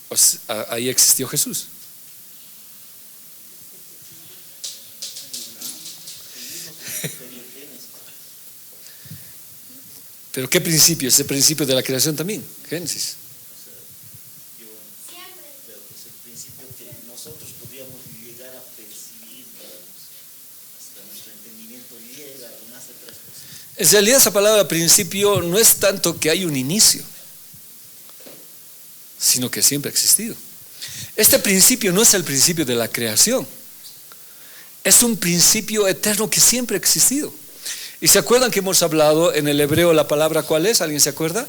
O sea, ahí existió Jesús. ¿Pero qué principio? ¿Es el principio de la creación también? Génesis. Yo creo que es el principio que nosotros podríamos llegar a percibir, hasta nuestro entendimiento llega, nace tres cosas. En realidad esa palabra principio no es tanto que hay un inicio, sino que siempre ha existido. Este principio no es el principio de la creación, es un principio eterno que siempre ha existido. ¿Y se acuerdan que hemos hablado en el hebreo la palabra cuál es? ¿Alguien se acuerda?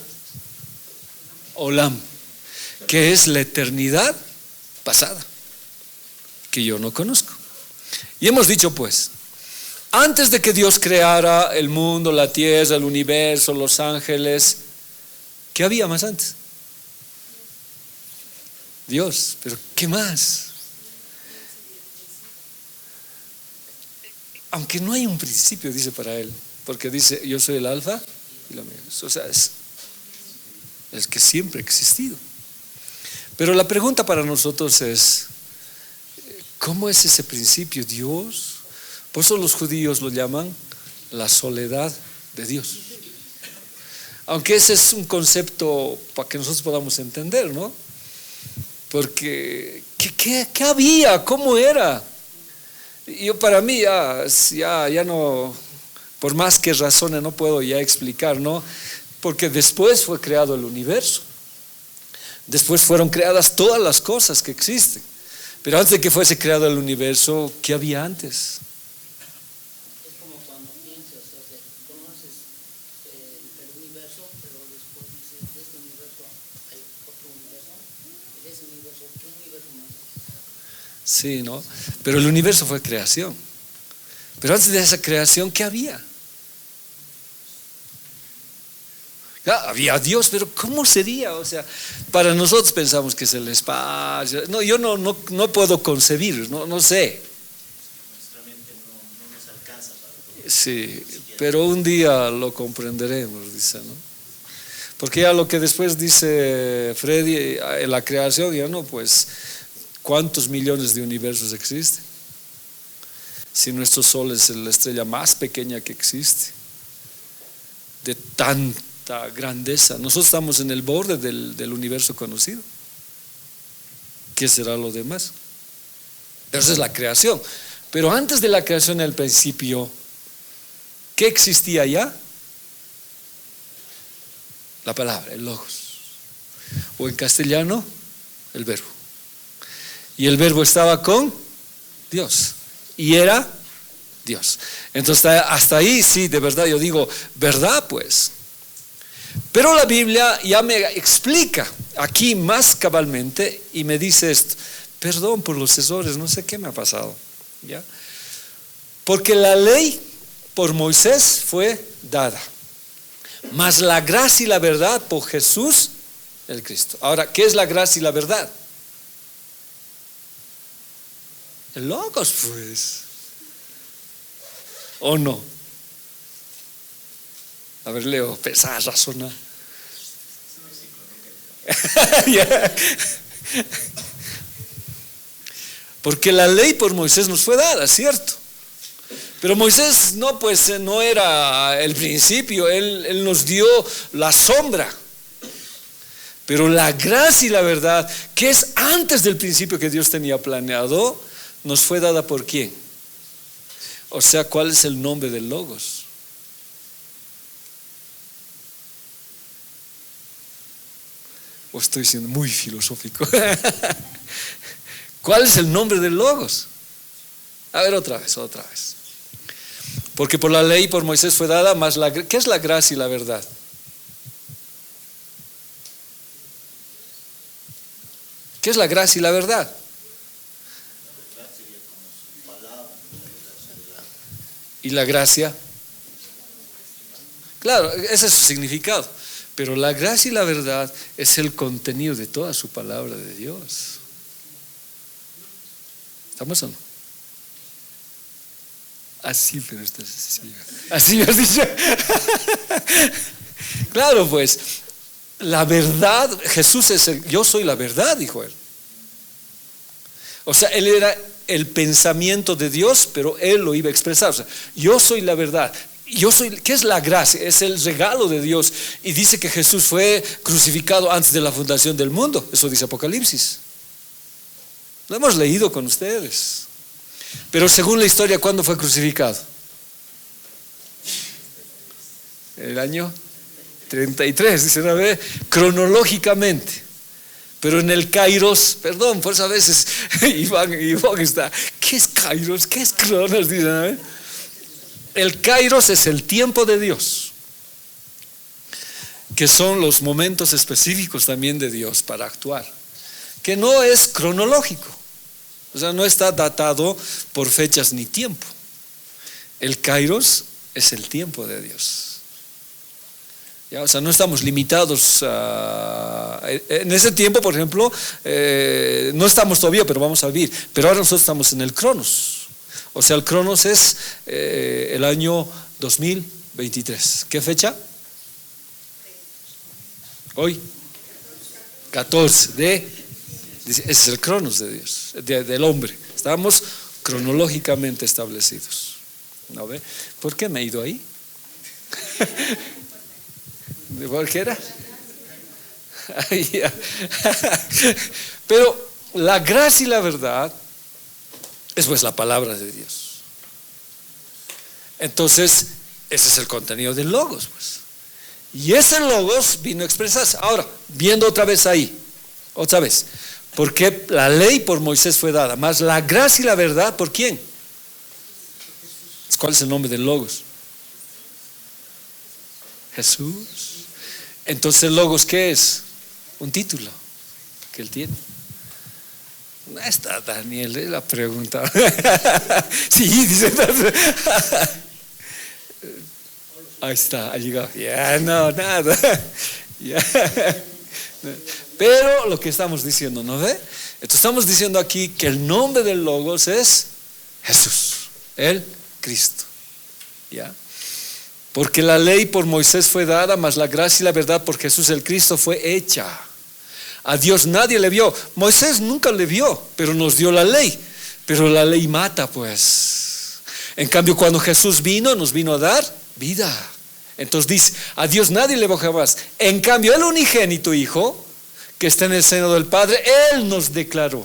Olam, que es la eternidad pasada, que yo no conozco. Y hemos dicho pues, antes de que Dios creara el mundo, la tierra, el universo, los ángeles, ¿qué había más antes? Dios, pero ¿qué más? Aunque no hay un principio, dice para él, porque dice, yo soy el alfa y la omega. O sea, es que siempre ha existido. Pero la pregunta para nosotros es, ¿cómo es ese principio? Dios, por eso los judíos lo llaman la soledad de Dios. Aunque ese es un concepto para que nosotros podamos entender, ¿no? Porque, ¿qué había? ¿Cómo era? Yo para mí ya no, por más que razone no puedo ya explicar, ¿no? Porque después fue creado el universo, después fueron creadas todas las cosas que existen, pero antes de que fuese creado el universo, ¿qué había antes? Es como cuando piensas, o sea, conoces el universo, pero después dices, de este universo hay otro universo, y de ese universo, ¿qué universo más? Sí, ¿no? Pero el universo fue creación. Pero antes de esa creación, ¿qué había? Ya, había Dios, pero ¿cómo sería? O sea, para nosotros pensamos que es el espacio. No, yo no puedo concebir, no sé. Nuestra mente no nos alcanza para todo. Sí, pero un día lo comprenderemos, dice, ¿no? Porque ya lo que después dice Freddy, en la creación, ya no, pues, ¿cuántos millones de universos existen? Si nuestro Sol es la estrella más pequeña que existe, de tanta grandeza, nosotros estamos en el borde del universo conocido. ¿Qué será lo demás? Esa es la creación. Pero antes de la creación, al principio, ¿qué existía ya? La palabra, el logos. O en castellano, el verbo. Y el verbo estaba con Dios. Y era Dios. Entonces hasta ahí sí, de verdad yo digo, ¿verdad pues? Pero la Biblia ya me explica aquí más cabalmente y me dice esto. Perdón por los errores, no sé qué me ha pasado. ¿Ya? Porque la ley por Moisés fue dada, mas la gracia y la verdad por Jesús el Cristo. Ahora, ¿qué es la gracia y la verdad? El logos, pues. ¿O no? A ver, Leo, pesa, razona. Porque la ley por Moisés nos fue dada, ¿cierto? Pero Moisés no era el principio, él nos dio la sombra. Pero la gracia y la verdad, que es antes del principio que Dios tenía planeado, nos fue dada ¿por quién? O sea, ¿cuál es el nombre del Logos? O estoy siendo muy filosófico. ¿Cuál es el nombre del Logos? A ver, otra vez. Porque por la ley, por Moisés fue dada, más ¿qué es la gracia y la verdad? ¿Qué es la gracia y la verdad? ¿Y la gracia? Claro, ese es su significado. Pero la gracia y la verdad es el contenido de toda su palabra de Dios. ¿Estamos o no? Así, pero esto es así me has dicho. Claro, pues, la verdad, Jesús es yo soy la verdad, dijo él. O sea, él era el pensamiento de Dios, pero él lo iba a expresar. O sea, yo soy la verdad. ¿Qué es la gracia? Es el regalo de Dios. Y dice que Jesús fue crucificado antes de la fundación del mundo. Eso dice Apocalipsis. Lo hemos leído con ustedes. Pero según la historia, ¿cuándo fue crucificado? El año 33, dice una vez, cronológicamente. Pero en el Kairos, perdón, por eso a veces Iván está, ¿qué es Kairos? ¿Qué es Cronos? Dicen, a ver. El Kairos es el tiempo de Dios, que son los momentos específicos también de Dios para actuar, que no es cronológico, o sea, no está datado por fechas ni tiempo. El Kairos es el tiempo de Dios. Ya, o sea, no estamos limitados en ese tiempo, por ejemplo, no estamos todavía, pero vamos a vivir. Pero ahora nosotros estamos en el Cronos. O sea, el Cronos es el año 2023. ¿Qué fecha? Hoy. 14 ese es el Cronos de Dios, del hombre. Estamos cronológicamente establecidos. ¿No ve? ¿Por qué me he ido ahí? ¿Por qué era? Pero la gracia y la verdad es pues la palabra de Dios. Entonces, ese es el contenido del Logos, pues. Y ese Logos vino a expresarse. Ahora, viendo otra vez ahí, otra vez, porque la ley por Moisés fue dada, más la gracia y la verdad, ¿por quién? ¿Cuál es el nombre del Logos? Jesús. Entonces, el Logos, ¿qué es? Un título que él tiene. No está Daniel, la pregunta. Sí, dice. Ahí está, ha llegado. Ya, no, nada. Ya. Pero lo que estamos diciendo, ¿no ve? Entonces estamos diciendo aquí que el nombre del Logos es Jesús, el Cristo. ¿Ya? Porque la ley por Moisés fue dada, mas la gracia y la verdad por Jesús el Cristo fue hecha. A Dios nadie le vio. Moisés nunca le vio, pero nos dio la ley. Pero la ley mata, pues. En cambio, cuando Jesús vino, nos vino a dar vida. Entonces dice, a Dios nadie le vio jamás. En cambio, el unigénito Hijo, que está en el seno del Padre, Él nos declaró.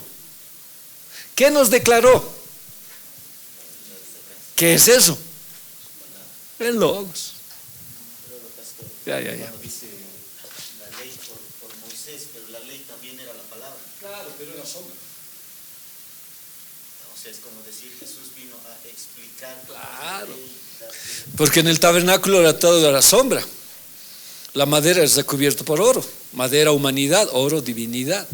¿Qué nos declaró? ¿Qué es eso? El Logos. Ya. Dice la ley por Moisés, pero la ley también era la palabra. Claro, pero era sombra. O sea, es como decir, Jesús vino a explicar. Claro. Porque en el tabernáculo era todo de la sombra. La madera es recubierta por oro. Madera, humanidad, oro, divinidad.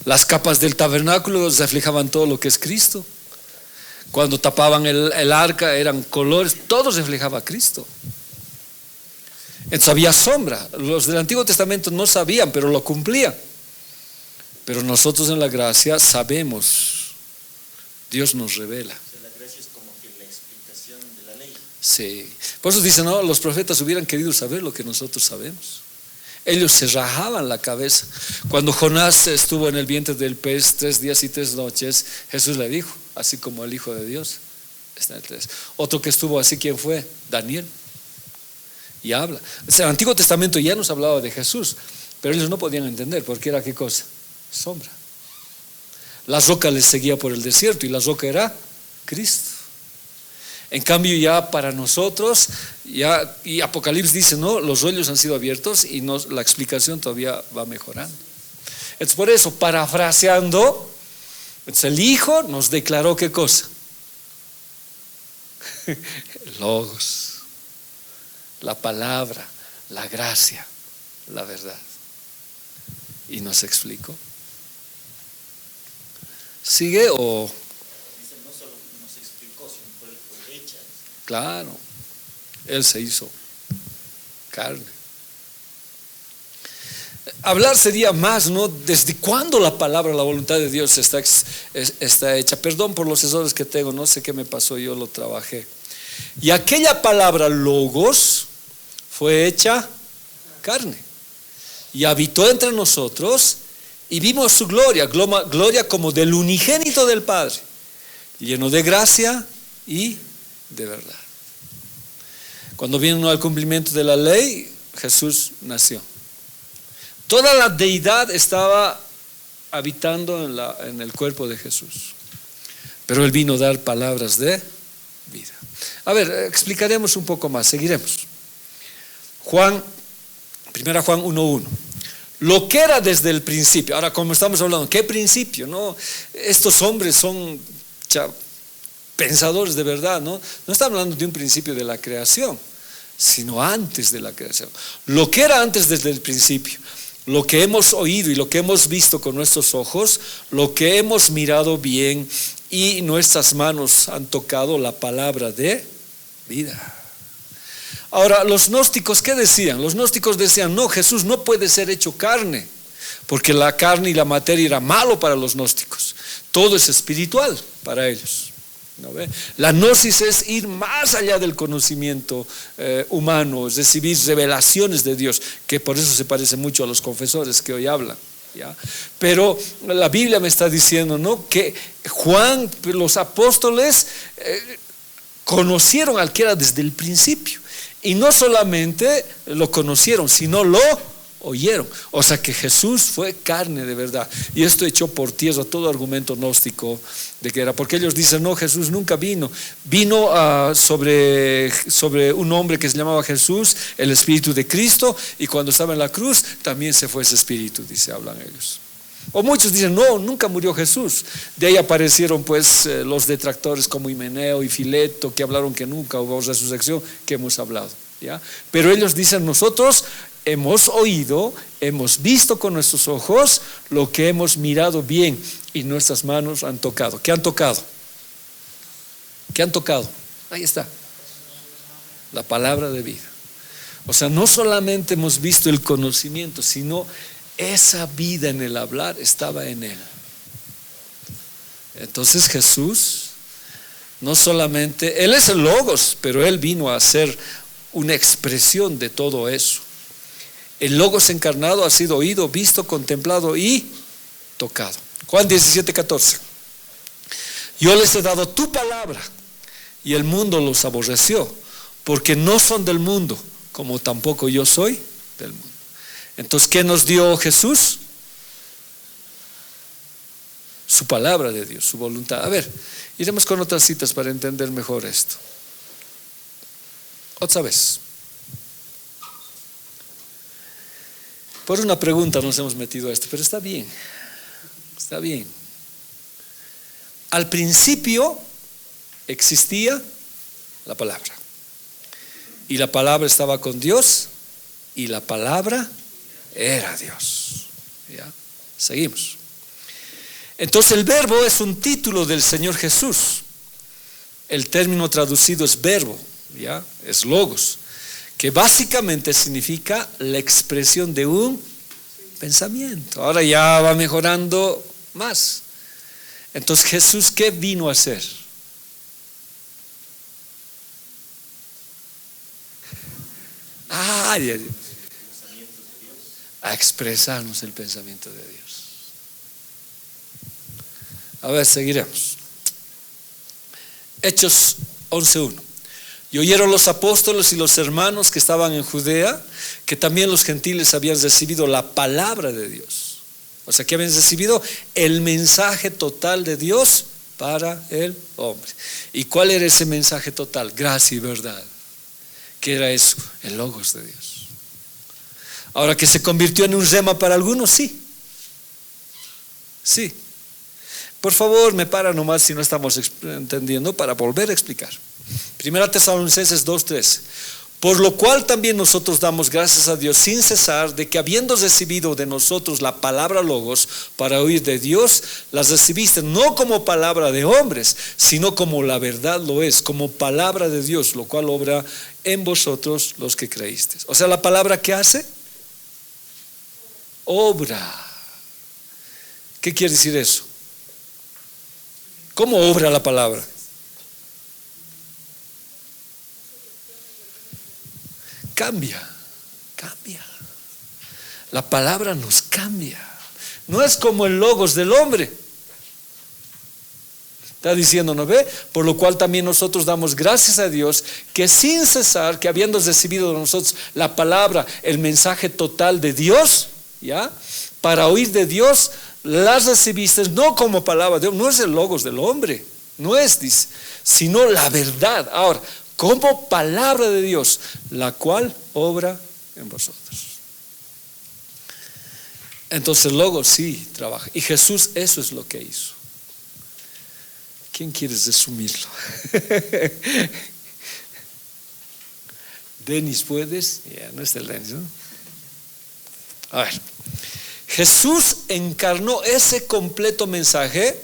Las capas del tabernáculo reflejaban todo lo que es Cristo. Cuando tapaban el arca eran colores, todo reflejaba a Cristo. Entonces había sombra. Los del Antiguo Testamento no sabían, pero lo cumplían. Pero nosotros en la gracia sabemos Dios nos revela. O sea, la gracia es como que la explicación de la ley. Sí, por eso dicen, no, los profetas hubieran querido saber lo que nosotros sabemos. Ellos se rajaban la cabeza. Cuando Jonás estuvo en el vientre del pez 3 días y 3 noches, Jesús le dijo, así como el Hijo de Dios está en el 3. Otro que estuvo así, ¿quién fue? Daniel. Y habla. O sea, el Antiguo Testamento ya nos hablaba de Jesús, pero ellos no podían entender, porque era ¿qué cosa? Sombra. La roca les seguía por el desierto y la roca era Cristo. En cambio ya para nosotros, ya, y Apocalipsis dice, no, los rollos han sido abiertos y la explicación todavía va mejorando. Es por eso, parafraseando, el Hijo nos declaró ¿qué cosa? Logos, la palabra, la gracia, la verdad. Y nos explicó. ¿Sigue o...? Claro, Él se hizo carne. Hablar sería más, ¿no? ¿Desde cuándo la palabra, la voluntad de Dios está hecha? Perdón por los errores que tengo, no sé qué me pasó, yo lo trabajé. Y aquella palabra logos fue hecha carne y habitó entre nosotros y vimos su gloria, gloria como del unigénito del Padre, lleno de gracia y de verdad. Cuando vino al cumplimiento de la ley, Jesús nació. Toda la deidad estaba habitando en el cuerpo de Jesús, pero Él vino a dar palabras de vida. A ver, explicaremos un poco más, seguiremos. Primera Juan 1:1. Lo que era desde el principio. Ahora, como estamos hablando, ¿qué principio? No, estos hombres son pensadores de verdad, ¿no? No está hablando de un principio de la creación, sino antes de la creación. Lo que era antes desde el principio, lo que hemos oído y lo que hemos visto con nuestros ojos, lo que hemos mirado bien y nuestras manos han tocado la palabra de vida. Ahora, los gnósticos, ¿qué decían? Los gnósticos decían, no, Jesús no puede ser hecho carne, porque la carne y la materia era malo para los gnósticos. Todo es espiritual para ellos. ¿No ve? La gnosis es ir más allá del conocimiento humano, es recibir revelaciones de Dios, que por eso se parece mucho a los confesores que hoy hablan, ¿ya? Pero la Biblia me está diciendo, ¿no?, que Juan, los apóstoles conocieron al que era desde el principio, y no solamente lo conocieron, sino lo oyeron. O sea que Jesús fue carne de verdad. Y esto echó por tierra todo argumento gnóstico de que era, porque ellos dicen, no, Jesús nunca vino sobre un hombre que se llamaba Jesús, el Espíritu de Cristo, y cuando estaba en la cruz también se fue ese Espíritu, hablan ellos. O muchos dicen, no, nunca murió Jesús. De ahí aparecieron pues los detractores como Himeneo y Fileto, que hablaron que nunca hubo resurrección, que hemos hablado, ¿ya? Pero ellos dicen, nosotros hemos oído, hemos visto con nuestros ojos lo que hemos mirado bien y nuestras manos han tocado. ¿Qué han tocado? ¿Qué han tocado? Ahí está, la palabra de vida. O sea, no solamente hemos visto el conocimiento, sino esa vida en el hablar estaba en Él. Entonces Jesús no solamente, Él es el Logos, pero Él vino a ser una expresión de todo eso. El Logos encarnado ha sido oído, visto, contemplado y tocado. Juan 17:14. Yo les he dado tu palabra y el mundo los aborreció, porque no son del mundo, como tampoco yo soy del mundo. Entonces, ¿qué nos dio Jesús? Su palabra de Dios, su voluntad. A ver, iremos con otras citas para entender mejor esto. Otra vez. Por una pregunta nos hemos metido a esto, pero está bien. Está bien. Al principio existía la palabra. Y la palabra estaba con Dios y la palabra era Dios. ¿Ya? Seguimos. Entonces el verbo es un título del Señor Jesús. El término traducido es verbo, ¿ya? Es logos, que básicamente significa la expresión de un pensamiento. Ahora ya va mejorando más. Entonces Jesús, ¿qué vino a hacer? A expresarnos el pensamiento de Dios. A ver, seguiremos. Hechos 11:1. Y oyeron los apóstoles y los hermanos que estaban en Judea que también los gentiles habían recibido la palabra de Dios. O sea, que habían recibido el mensaje total de Dios para el hombre. ¿Y cuál era ese mensaje total? Gracia y verdad. ¿Qué era eso? El logos de Dios. Ahora, que se convirtió en un rema para algunos, sí. Sí. Por favor, me para nomás si no estamos entendiendo para volver a explicar. Primera Tesalonicenses 2:13. Por lo cual también nosotros damos gracias a Dios sin cesar de que habiendo recibido de nosotros la palabra logos para oír de Dios, las recibiste no como palabra de hombres, sino como la verdad lo es, como palabra de Dios, lo cual obra en vosotros los que creísteis. O sea, la palabra ¿qué hace? Obra. ¿Qué quiere decir eso? ¿Cómo obra la palabra? Cambia. La palabra nos cambia. No es como el logos del hombre. Está diciendo, ¿no ve? Por lo cual también nosotros damos gracias a Dios que sin cesar, que habiendo recibido de nosotros la palabra, el mensaje total de Dios, ¿ya? Para oír de Dios, las recibiste no como palabra de Dios, no es el logos del hombre, no es, dice, sino la verdad. Ahora, como palabra de Dios, la cual obra en vosotros. Entonces el logos sí trabaja. Y Jesús eso es lo que hizo. ¿Quién quiere resumirlo? Denis, ¿puedes? Ya, no está el Denis, ¿no? A ver. Jesús encarnó ese completo mensaje,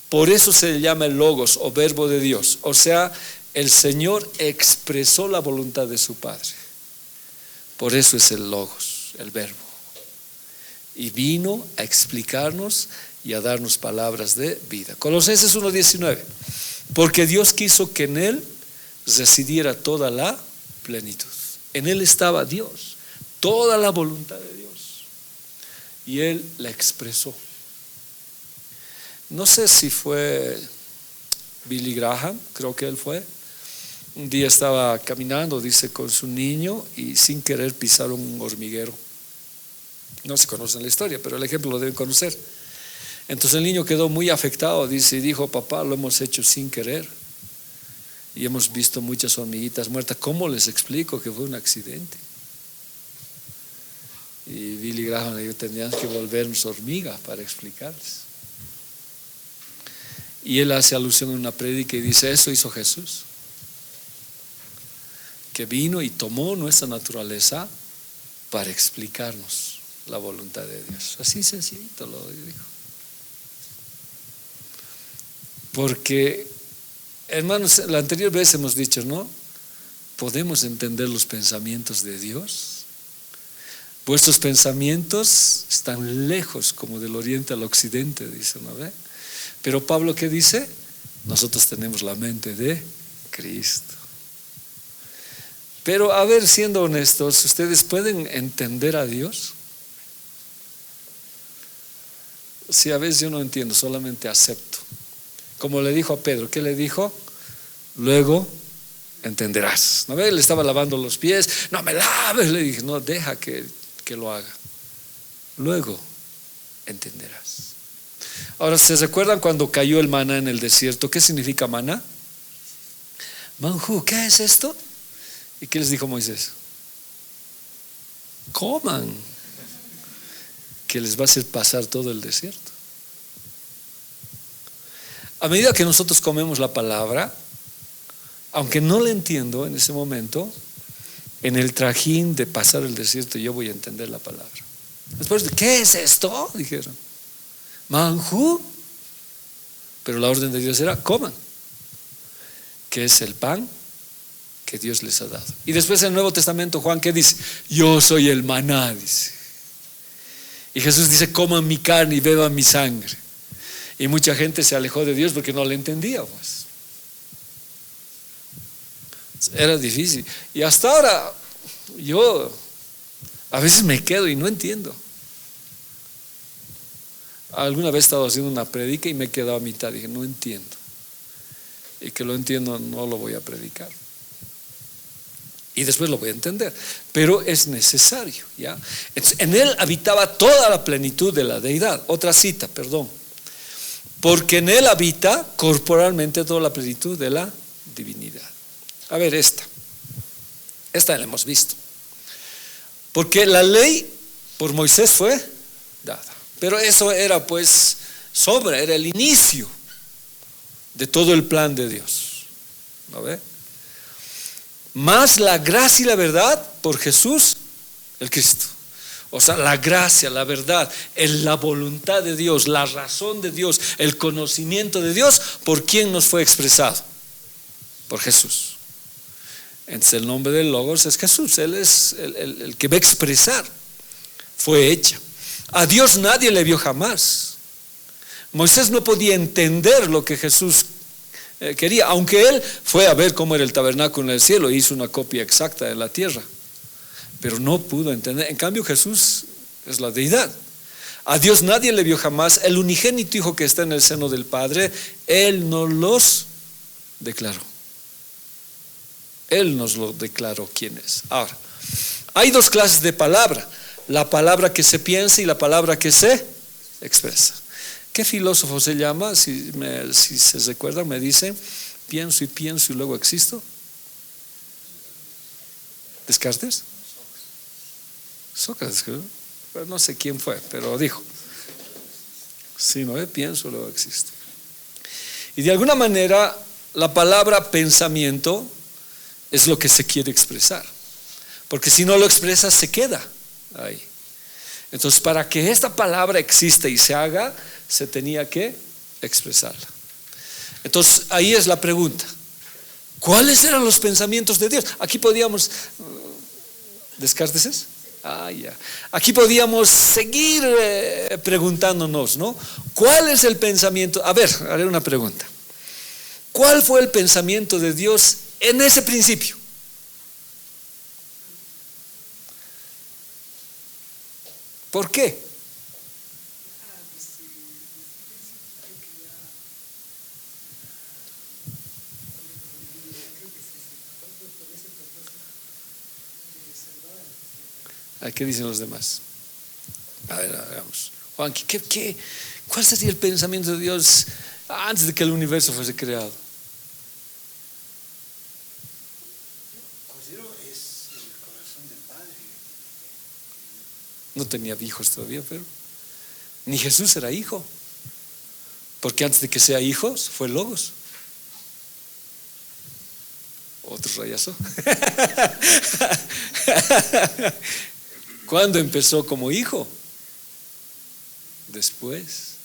por eso se le llama el logos o verbo de Dios. O sea, el Señor expresó la voluntad de su Padre. Por eso es el logos, el verbo. Y vino a explicarnos y a darnos palabras de vida. Colosenses 1:19. Porque Dios quiso que en Él residiera toda la plenitud. En Él estaba Dios, toda la voluntad de Dios. Y Él la expresó. No sé si fue Billy Graham, creo que él fue. Un día estaba caminando, dice, con su niño y sin querer pisaron un hormiguero. No se conocen la historia, pero el ejemplo lo deben conocer. Entonces el niño quedó muy afectado, dice, y dijo, papá, lo hemos hecho sin querer. Y hemos visto muchas hormiguitas muertas. ¿Cómo les explico que fue un accidente? Y Billy Graham le dijo, tendrían que volvernos hormigas para explicarles. Y él hace alusión en una prédica y dice, eso hizo Jesús, que vino y tomó nuestra naturaleza para explicarnos la voluntad de Dios. Así sencillito lo dijo. Porque, hermanos, la anterior vez hemos dicho, ¿no? ¿Podemos entender los pensamientos de Dios? Vuestros pensamientos están lejos como del oriente al occidente, dice, ¿no ve? Pero Pablo, ¿qué dice? Nosotros tenemos la mente de Cristo. Pero a ver, siendo honestos, ¿ustedes pueden entender a Dios? Si a veces yo no entiendo, solamente acepto. Como le dijo a Pedro, ¿qué le dijo? Luego entenderás. ¿No ve? Le estaba lavando los pies. No me laves, le dije. No, deja que lo haga. Luego entenderás. Ahora, ¿se recuerdan cuando cayó el maná en el desierto? ¿Qué significa maná? Manjú, ¿qué es esto? ¿Y qué les dijo Moisés? Coman, que les va a hacer pasar todo el desierto. A medida que nosotros comemos la palabra, aunque no la entiendo en ese momento, en el trajín de pasar el desierto yo voy a entender la palabra. Después, ¿qué es esto? Dijeron. Manjú. Pero la orden de Dios era, coman, que es el pan que Dios les ha dado. Y después en el Nuevo Testamento, Juan, ¿qué dice? Yo soy el maná, dice. Y Jesús dice, coman mi carne y beban mi sangre. Y mucha gente se alejó de Dios porque no le entendía, pues. Era difícil. Y hasta ahora yo a veces me quedo y no entiendo. Alguna vez he estado haciendo una predica y me he quedado a mitad. Dije, no entiendo. Y que lo entiendo, no lo voy a predicar. Y después lo voy a entender. Pero es necesario, ¿ya? Entonces, en él habitaba toda la plenitud de la deidad. Otra cita, perdón. Porque en él habita corporalmente toda la plenitud de la divinidad. A ver, esta la hemos visto. Porque la ley por Moisés fue dada. Pero eso era pues era el inicio de todo el plan de Dios. ¿No ve? Más la gracia y la verdad por Jesús, el Cristo. O sea, la gracia, la verdad, la voluntad de Dios, la razón de Dios, el conocimiento de Dios, ¿por quién nos fue expresado? Por Jesús. Entonces el nombre del Logos es Jesús. Él es el que va a expresar. Fue hecha. A Dios nadie le vio jamás. Moisés no podía entender lo que Jesús quería, aunque él fue a ver cómo era el tabernáculo en el cielo e hizo una copia exacta de la tierra, pero no pudo entender. En cambio Jesús es la deidad. A Dios nadie le vio jamás. El unigénito Hijo que está en el seno del Padre, Él nos los declaró. Él nos lo declaró quién es. Ahora, hay dos clases de palabra: la palabra que se piensa y la palabra que se expresa. ¿Qué filósofo se llama? Si se recuerdan, me dice: pienso y luego existo. ¿Descartes? Sócrates, creo. No sé quién fue, pero dijo: si no pienso, luego existo. Y de alguna manera la palabra pensamiento es lo que se quiere expresar, porque si no lo expresa se queda ahí. Entonces, para que esta palabra exista y se haga, se tenía que expresarla. Entonces ahí es la pregunta: ¿cuáles eran los pensamientos de Dios? Aquí podíamos ¿Descartes? Ya. Aquí podíamos seguir preguntándonos, ¿no? ¿Cuál es el pensamiento? A ver, haré una pregunta. ¿Cuál fue el pensamiento de Dios en ese principio? ¿Por qué? ¿Qué dicen los demás? A ver, hagamos. Juan, ¿cuál sería el pensamiento de Dios antes de que el universo fuese creado? Considero es el corazón del Padre. No tenía hijos todavía, pero ni Jesús era hijo, porque antes de que sea hijo fue Logos. Otro rayazo. ¿Cuándo empezó como hijo? Después,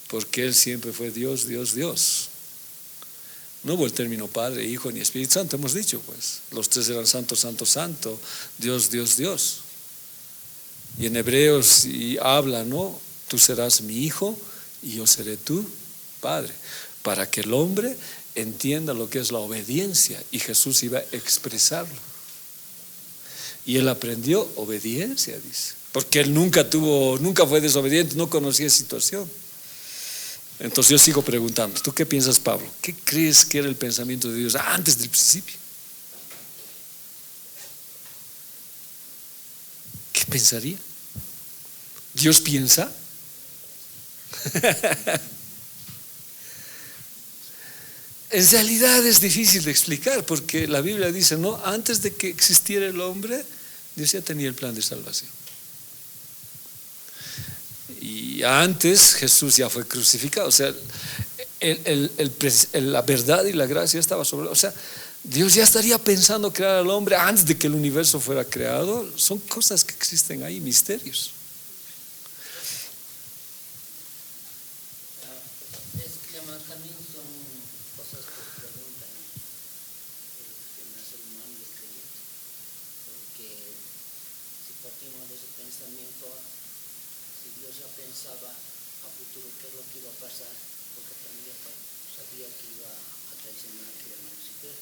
porque Él siempre fue Dios, Dios, Dios. No hubo el término Padre, Hijo ni Espíritu Santo, hemos dicho pues. Los tres eran santo, santo, santo, Dios, Dios, Dios. Y en Hebreos habla, ¿no? Tú serás mi hijo y yo seré tu padre. Para que el hombre entienda lo que es la obediencia, y Jesús iba a expresarlo. Y él aprendió obediencia, dice, porque él nunca fue desobediente, no conocía situación. Entonces yo sigo preguntando: ¿tú qué piensas, Pablo? ¿Qué crees que era el pensamiento de Dios antes del principio? ¿Qué pensaría? ¿Dios piensa? En realidad es difícil de explicar, porque la Biblia dice, no, antes de que existiera el hombre, Dios ya tenía el plan de salvación. Y antes Jesús ya fue crucificado, o sea, la verdad y la gracia estaba sobre él. O sea, Dios ya estaría pensando crear al hombre antes de que el universo fuera creado. Son cosas que existen ahí, misterios. También son cosas que preguntan que nace el humano y el creyente, porque si partimos de ese pensamiento, si Dios ya pensaba a a futuro qué es lo que iba a pasar, porque también sabía que iba a traicionar, que iba a Lucifer,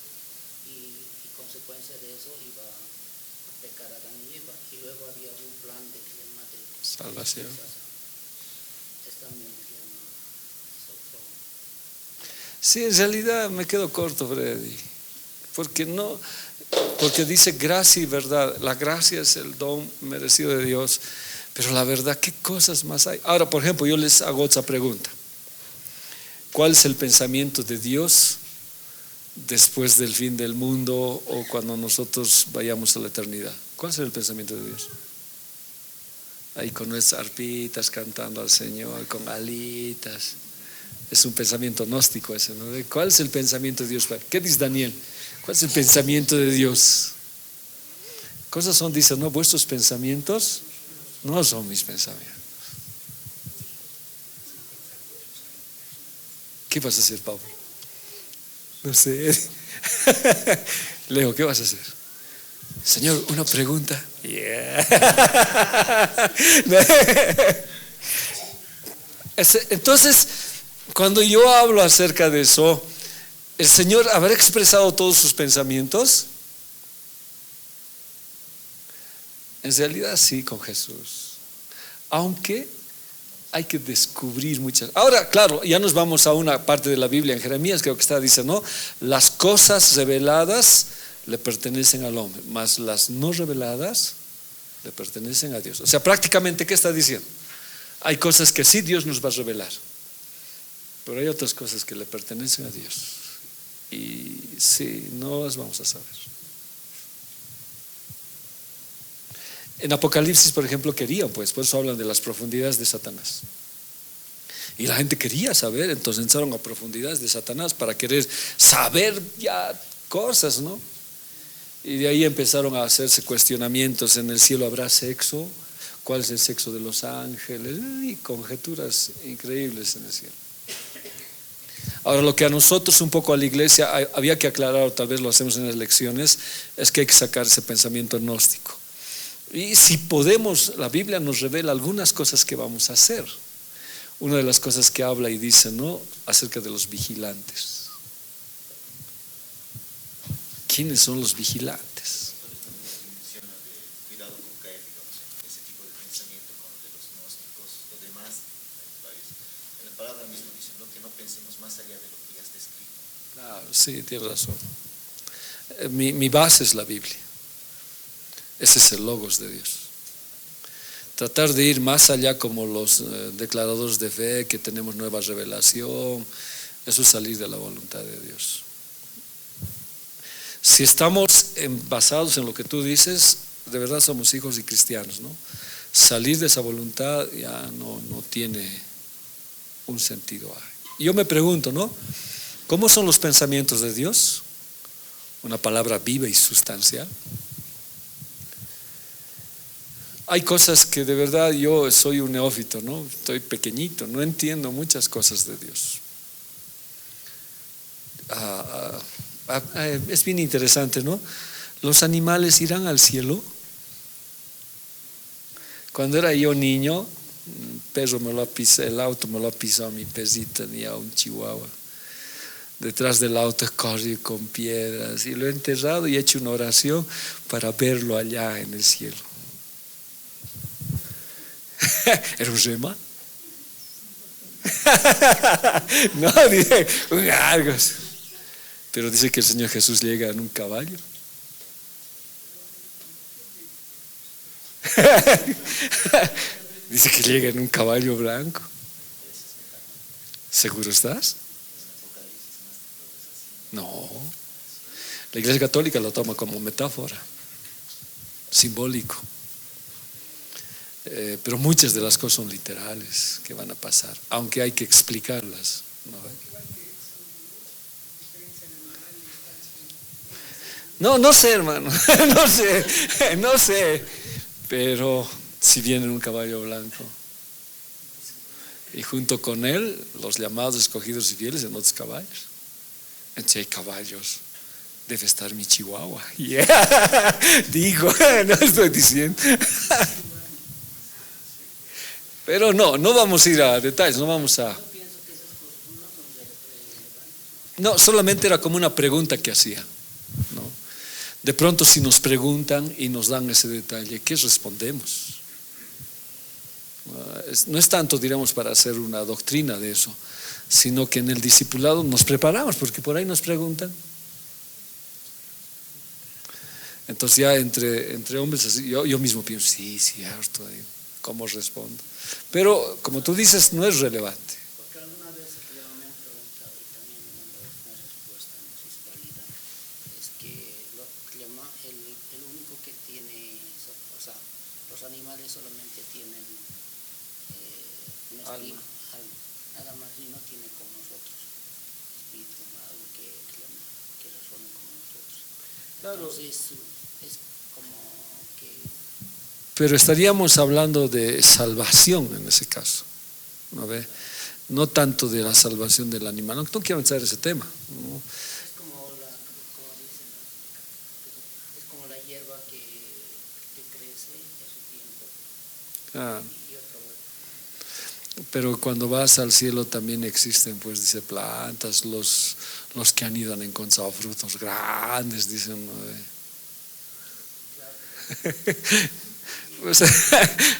y consecuencia de eso iba a pecar a Adán y Eva, y luego había un plan de que le mate Salvación. Es también se llama otro. Sí, en realidad me quedo corto, Freddy, porque dice gracia y verdad. La gracia es el don merecido de Dios, pero la verdad, ¿qué cosas más hay? Ahora, por ejemplo, yo les hago otra pregunta. ¿Cuál es el pensamiento de Dios después del fin del mundo o cuando nosotros vayamos a la eternidad? ¿Cuál es el pensamiento de Dios? Ahí con nuestras arpitas cantando al Señor, con alitas. Es un pensamiento gnóstico ese, ¿no? ¿Cuál es el pensamiento de Dios? ¿Qué dice Daniel? ¿Cuál es el pensamiento de Dios? Cosas son, dice, no, vuestros pensamientos no son mis pensamientos. ¿Qué vas a hacer, Pablo? No sé. Leo, ¿qué vas a hacer? Señor, una pregunta. Yeah. Entonces, cuando yo hablo acerca de eso, ¿el Señor habrá expresado todos sus pensamientos? En realidad sí, con Jesús. Aunque hay que descubrir muchas. Ahora, claro, ya nos vamos a una parte de la Biblia, en Jeremías creo que está, dice, ¿no? Las cosas reveladas le pertenecen al hombre, mas las no reveladas le pertenecen a Dios. O sea, prácticamente, ¿qué está diciendo? Hay cosas que sí Dios nos va a revelar, pero hay otras cosas que le pertenecen a Dios y sí, no las vamos a saber. En Apocalipsis, por ejemplo, querían, pues, por eso hablan de las profundidades de Satanás. Y la gente quería saber, entonces entraron a profundidades de Satanás para querer saber ya cosas, ¿no? Y de ahí empezaron a hacerse cuestionamientos. ¿En el cielo habrá sexo? ¿Cuál es el sexo de los ángeles? Y conjeturas increíbles en el cielo. Ahora, lo que a nosotros, un poco a la iglesia, había que aclarar, o tal vez lo hacemos en las lecciones, es que hay que sacar ese pensamiento gnóstico. Y si podemos, la Biblia nos revela algunas cosas que vamos a hacer. Una de las cosas que habla y dice, ¿no?, acerca de los vigilantes. ¿Quiénes son los vigilantes? Menciona de cuidado con caer, digamos, en ese tipo de pensamiento con de los gnósticos, lo demás, en la palabra mismo dice, ¿no?, que no pensemos más allá de lo que ya está escrito. Claro, sí, tiene razón. Mi base es la Biblia. Ese es el logos de Dios. Tratar de ir más allá como los declaradores de fe, que tenemos nueva revelación, eso es salir de la voluntad de Dios. Si estamos basados en lo que tú dices, de verdad somos hijos y cristianos, ¿no? Salir de esa voluntad ya no tiene un sentido. Yo me pregunto, ¿no?, ¿cómo son los pensamientos de Dios? Una palabra viva y sustancial. Hay cosas que de verdad yo soy un neófito, ¿no? Estoy pequeñito, no entiendo muchas cosas de Dios. Es bien interesante, ¿no? ¿Los animales irán al cielo? Cuando era yo niño, un perro me lo ha pisado, el auto me lo ha pisado, mi perrito tenía un chihuahua. Detrás del auto corrí con piedras y lo he enterrado y he hecho una oración para verlo allá en el cielo. ¿Era un rema? No, dice un argos. Pero dice que el Señor Jesús llega en un caballo. Dice que llega en un caballo blanco. ¿Seguro estás? No. La Iglesia Católica lo toma como metáfora, simbólico. Pero muchas de las cosas son literales que van a pasar, aunque hay que explicarlas, ¿no? No sé, hermano, no sé, pero si viene un caballo blanco y junto con él los llamados, escogidos y fieles en otros caballos, entre hay caballos debe estar mi chihuahua. Digo, no estoy diciendo. Pero no vamos a ir a detalles, no vamos a... Yo pienso que esas cosas no son relevantes. No, solamente era como una pregunta que hacía, ¿no? De pronto si nos preguntan y nos dan ese detalle, ¿qué respondemos? No es tanto, diríamos, para hacer una doctrina de eso, sino que en el discipulado nos preparamos, porque por ahí nos preguntan. Entonces ya entre hombres, yo mismo pienso, sí, cierto, ¿cómo respondo? Pero como tú dices, no es relevante. Porque alguna vez que yo me han preguntado y también me han dado una respuesta, no sé si es válida, es que lo que llama el único que tiene, o sea, los animales solamente tienen un espíritu, nada más, y no tiene como nosotros, espíritu, algo que resuene como nosotros. Claro. Entonces es como que... Pero estaríamos hablando de salvación en ese caso, ¿no ve? No tanto de la salvación del animal. No quiero entrar en ese tema, ¿no? Es como como dicen, ¿no? Es como la hierba que crece a su tiempo Ah, y otra vuelta. pero cuando vas al cielo también existen, pues dice, plantas, los que han ido han encontrado frutos grandes, dicen, ¿no ve? Pues,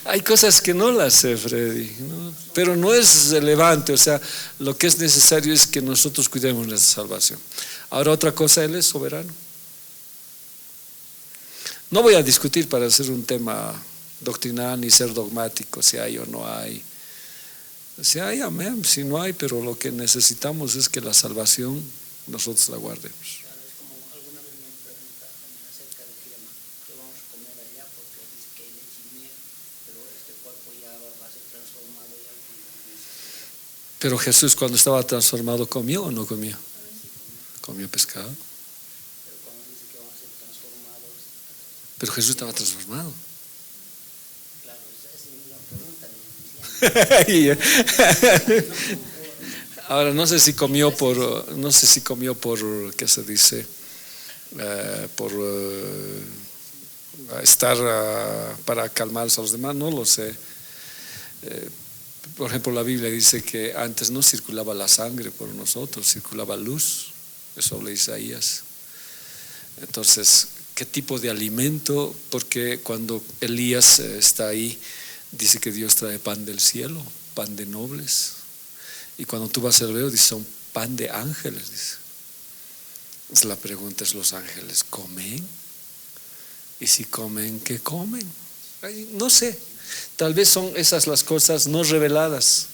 hay cosas que no las sé, Freddy, ¿no? Pero no es relevante, o sea, lo que es necesario es que nosotros cuidemos nuestra salvación. Ahora otra cosa, Él es soberano. No voy a discutir para hacer un tema doctrinal ni ser dogmático, si hay o no hay. Si hay, amén, si no hay, pero lo que necesitamos es que la salvación nosotros la guardemos. Claro, es como alguna vez me pregunta también acerca de que vamos a comer allá, porque dice que hay leche y miel, pero este cuerpo ya va a ser transformado ya. Pero Jesús cuando estaba transformado, ¿comió o no comió? Comió pescado. Pero cuando dice que vamos a ser transformados, Pero Jesús estaba transformado. claro, esa es una pregunta, me decían. Ahora no sé si comió por ¿qué se dice? Por estar para calmar a los demás, no lo sé. Por ejemplo, la Biblia dice que antes no circulaba la sangre por nosotros, circulaba luz. Eso habla Isaías. Entonces, ¿qué tipo de alimento? Porque cuando Elías está ahí, dice que Dios trae pan del cielo, pan de nobles. Y cuando tú vas al hebreo, dice son pan de ángeles. Dice. Entonces la pregunta es, ¿los ángeles comen? Y si comen, ¿qué comen? Ay, no sé. Tal vez son esas las cosas no reveladas,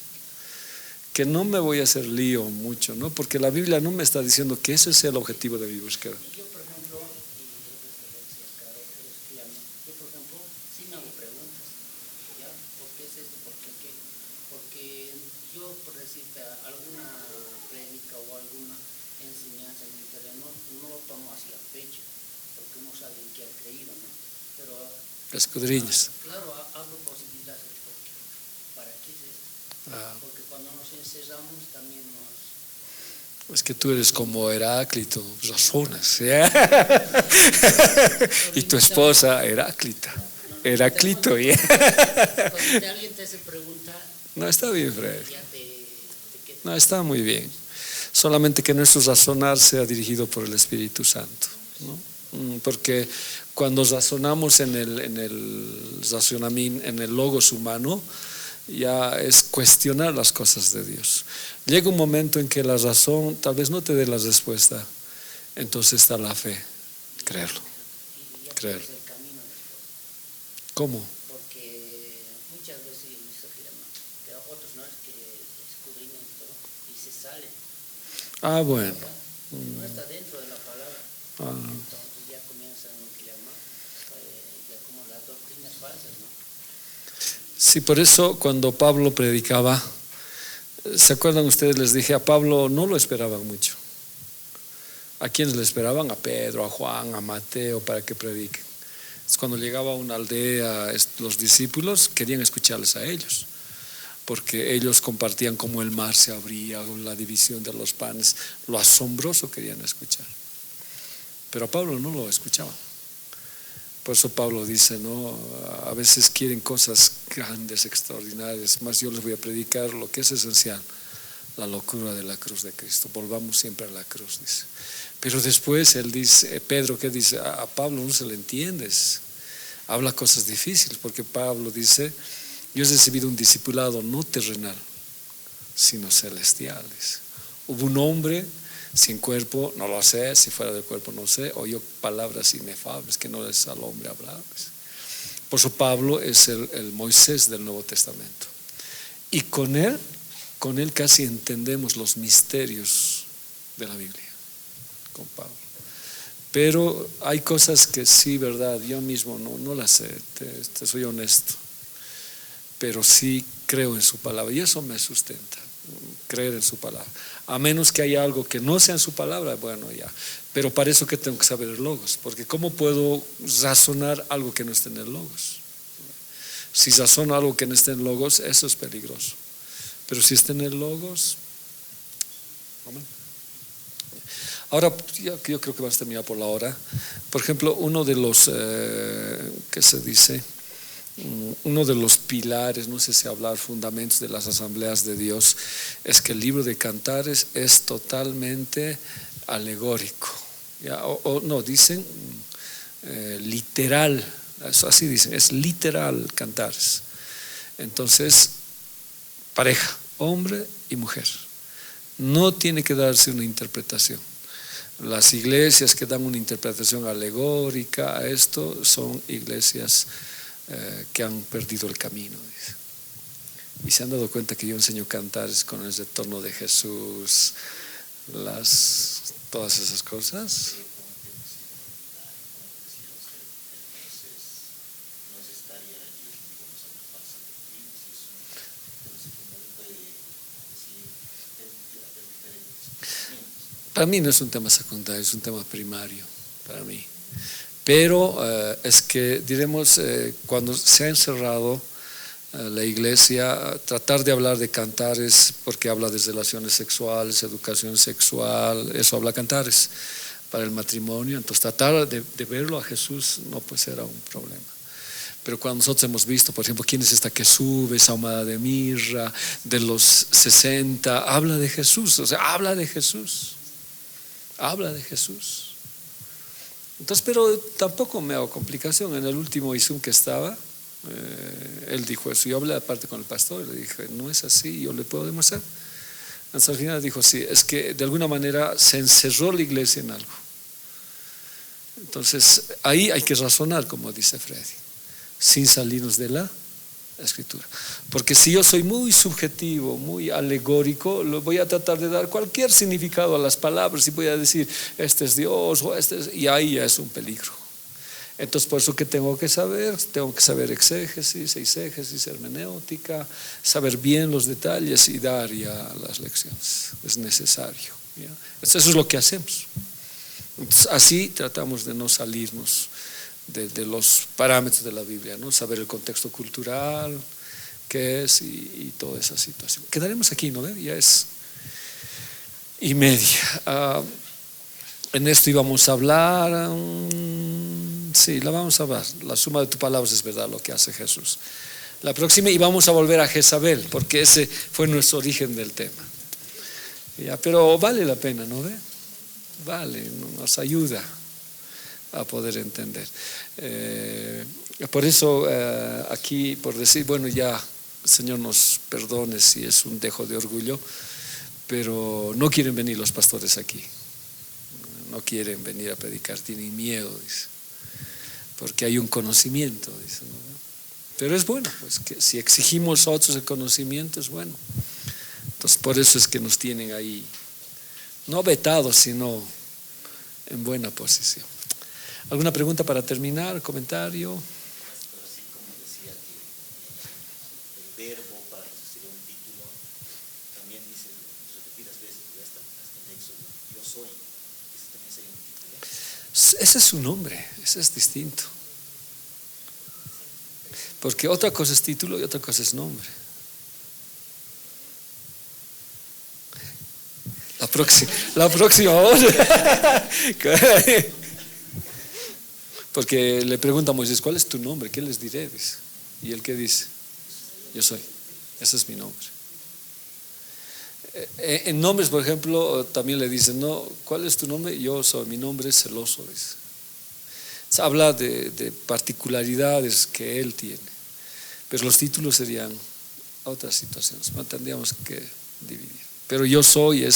que no me voy a hacer lío mucho, ¿no? Porque la Biblia no me está diciendo que ese es el objetivo de mi búsqueda. Yo, por ejemplo, sí me hago preguntas, ¿ya? ¿Por qué es esto? ¿Por qué qué? Porque yo, por decirte, alguna prédica o alguna enseñanza en el terreno, no lo tomo así a pecho, porque uno sabe en qué ha creído, ¿no? Pero Escudriñas. claro, abro posibilidades del por qué. ¿Para qué es esto? Porque cuando nos encerramos también nos... Es que tú eres como Heráclito, razonas. Y tu esposa, Heráclita. Heráclito. Cuando alguien te hace pregunta, No, está bien, Fred. ya te queda. No, está muy bien. Solamente que nuestro razonar sea dirigido por el Espíritu Santo, ¿no? Porque cuando razonamos en el razonamiento, en el logos humano, ya es cuestionar las cosas de Dios. Llega un momento en que la razón tal vez no te dé la respuesta, entonces está la fe, creerlo. Y ya Creer. tienes el camino después. ¿Cómo? Porque muchas veces se afirma que otros no es que escudriñan y todo y se salen. Ah, bueno. No está dentro de la palabra. Entonces ya comienzan que llamar ya como las doctrinas falsas, ¿no? Sí, por eso cuando Pablo predicaba, ¿se acuerdan ustedes? Les dije, a Pablo no lo esperaban mucho. ¿A quiénes le esperaban? A Pedro, a Juan, a Mateo para que prediquen. Cuando llegaba a una aldea, los discípulos querían escucharles a ellos, porque ellos compartían cómo el mar se abría, la división de los panes, lo asombroso querían escuchar. Pero a Pablo no lo escuchaban. Por eso Pablo dice, ¿no? A veces quieren cosas grandes, extraordinarias, más yo les voy a predicar lo que es esencial, la locura de la cruz de Cristo. Volvamos siempre a la cruz, dice. Pero después él dice, Pedro, ¿qué dice? A Pablo no se le entiendes. Habla cosas difíciles, porque Pablo dice, yo he recibido un discipulado no terrenal, sino celestial. Dice. Hubo un hombre sin cuerpo, no lo sé, si fuera del cuerpo no sé, oyó palabras inefables que no es al hombre hablar. Por eso Pablo es el Moisés del Nuevo Testamento. Y con él casi entendemos los misterios de la Biblia, con Pablo. Pero hay cosas que sí, verdad, yo mismo no las sé, te soy honesto. Pero sí creo en su palabra y eso me sustenta, creer en su palabra. A menos que haya algo que no sea en su palabra, bueno, ya. Pero para eso que tengo que saber el logos, porque ¿cómo puedo razonar algo que no esté en el logos? Si razono algo que no esté en el logos, eso es peligroso. Pero si está en el logos, amén. Ahora, yo creo que vamos a terminar por la hora. Por ejemplo, uno de los, ¿qué se dice? Uno de los pilares, no sé si hablar, fundamentos de las asambleas de Dios, es que el libro de Cantares es totalmente alegórico, ¿ya? No, dicen literal, así dicen, es literal Cantares. Entonces, pareja, hombre y mujer, no tiene que darse una interpretación. Las iglesias que dan una interpretación alegórica a esto son iglesias que han perdido el camino, dice. Y se han dado cuenta que yo enseño Cantares con el retorno de Jesús, todas esas cosas. Para mí no es un tema secundario, es un tema primario para mí. Pero es que, diremos, cuando se ha encerrado la iglesia, tratar de hablar de Cantares, porque habla de relaciones sexuales, educación sexual, eso habla Cantares para el matrimonio. Entonces tratar de verlo a Jesús no pues era un problema. Pero cuando nosotros hemos visto, por ejemplo, quién es esta que sube, esa ahumada de mirra, de los 60, habla de Jesús, o sea, habla de Jesús. Habla de Jesús. Entonces, pero tampoco me hago complicación. En el último Isum que estaba, él dijo eso. Yo hablé aparte con el pastor y le dije, no es así, yo le puedo demostrar. Hasta el final dijo, sí, es que de alguna manera se encerró la iglesia en algo. Entonces, ahí hay que razonar, como dice Freddy, sin salirnos de la Escritura. Porque si yo soy muy subjetivo, muy alegórico, lo voy a tratar de dar cualquier significado a las palabras y voy a decir, este es Dios o este es, y ahí ya es un peligro. Entonces, por eso que tengo que saber exégesis, eisegesis, hermenéutica, saber bien los detalles y dar ya las lecciones. Es necesario, ¿ya? Eso es lo que hacemos. Entonces, así tratamos de no salirnos de los parámetros de la Biblia, ¿no? Saber el contexto cultural, qué es y toda esa situación. Quedaremos aquí, ¿no? Ya es 1:30. En esto íbamos a hablar, sí, la vamos a hablar. La suma de tus palabras es verdad, lo que hace Jesús. La próxima, y vamos a volver a Jezabel, porque ese fue nuestro origen del tema. Ya, pero vale la pena, ¿no ve? Vale, nos ayuda a poder entender. Por eso aquí, por decir, bueno, ya Señor nos perdone si es un dejo de orgullo, pero no quieren venir los pastores aquí, no quieren venir a predicar, tienen miedo, dice, porque hay un conocimiento, dice, ¿no? Pero es bueno, pues que si exigimos a otros el conocimiento es bueno. Entonces por eso es que nos tienen ahí, no vetados, sino en buena posición. ¿Alguna pregunta para terminar? ¿Comentario? Pero así como decía que el verbo para existir un título también dice repetidas veces, hasta en Éxodo, yo soy. ¿Ese también sería un título? Ese es su nombre, ese es distinto. Porque otra cosa es título y otra cosa es nombre. La próxima hora. Porque le pregunta a Moisés, ¿cuál es tu nombre? ¿Qué les diré? Dice. Y él, ¿qué dice? Yo soy. Ese es mi nombre. En nombres, por ejemplo, también le dicen, no, ¿cuál es tu nombre? Yo soy, mi nombre es celoso, dice. Se habla de particularidades que él tiene, pero los títulos serían otras situaciones, no tendríamos que dividir. Pero yo soy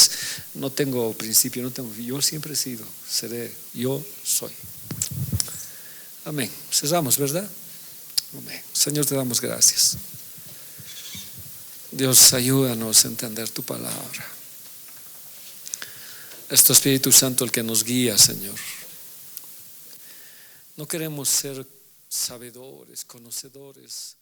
no tengo principio, no tengo, yo siempre he sido, seré, yo soy. Amén. Cerramos, ¿verdad? Amén. Señor, te damos gracias. Dios, ayúdanos a entender tu palabra. Es tu Espíritu Santo el que nos guía, Señor. No queremos ser sabedores, conocedores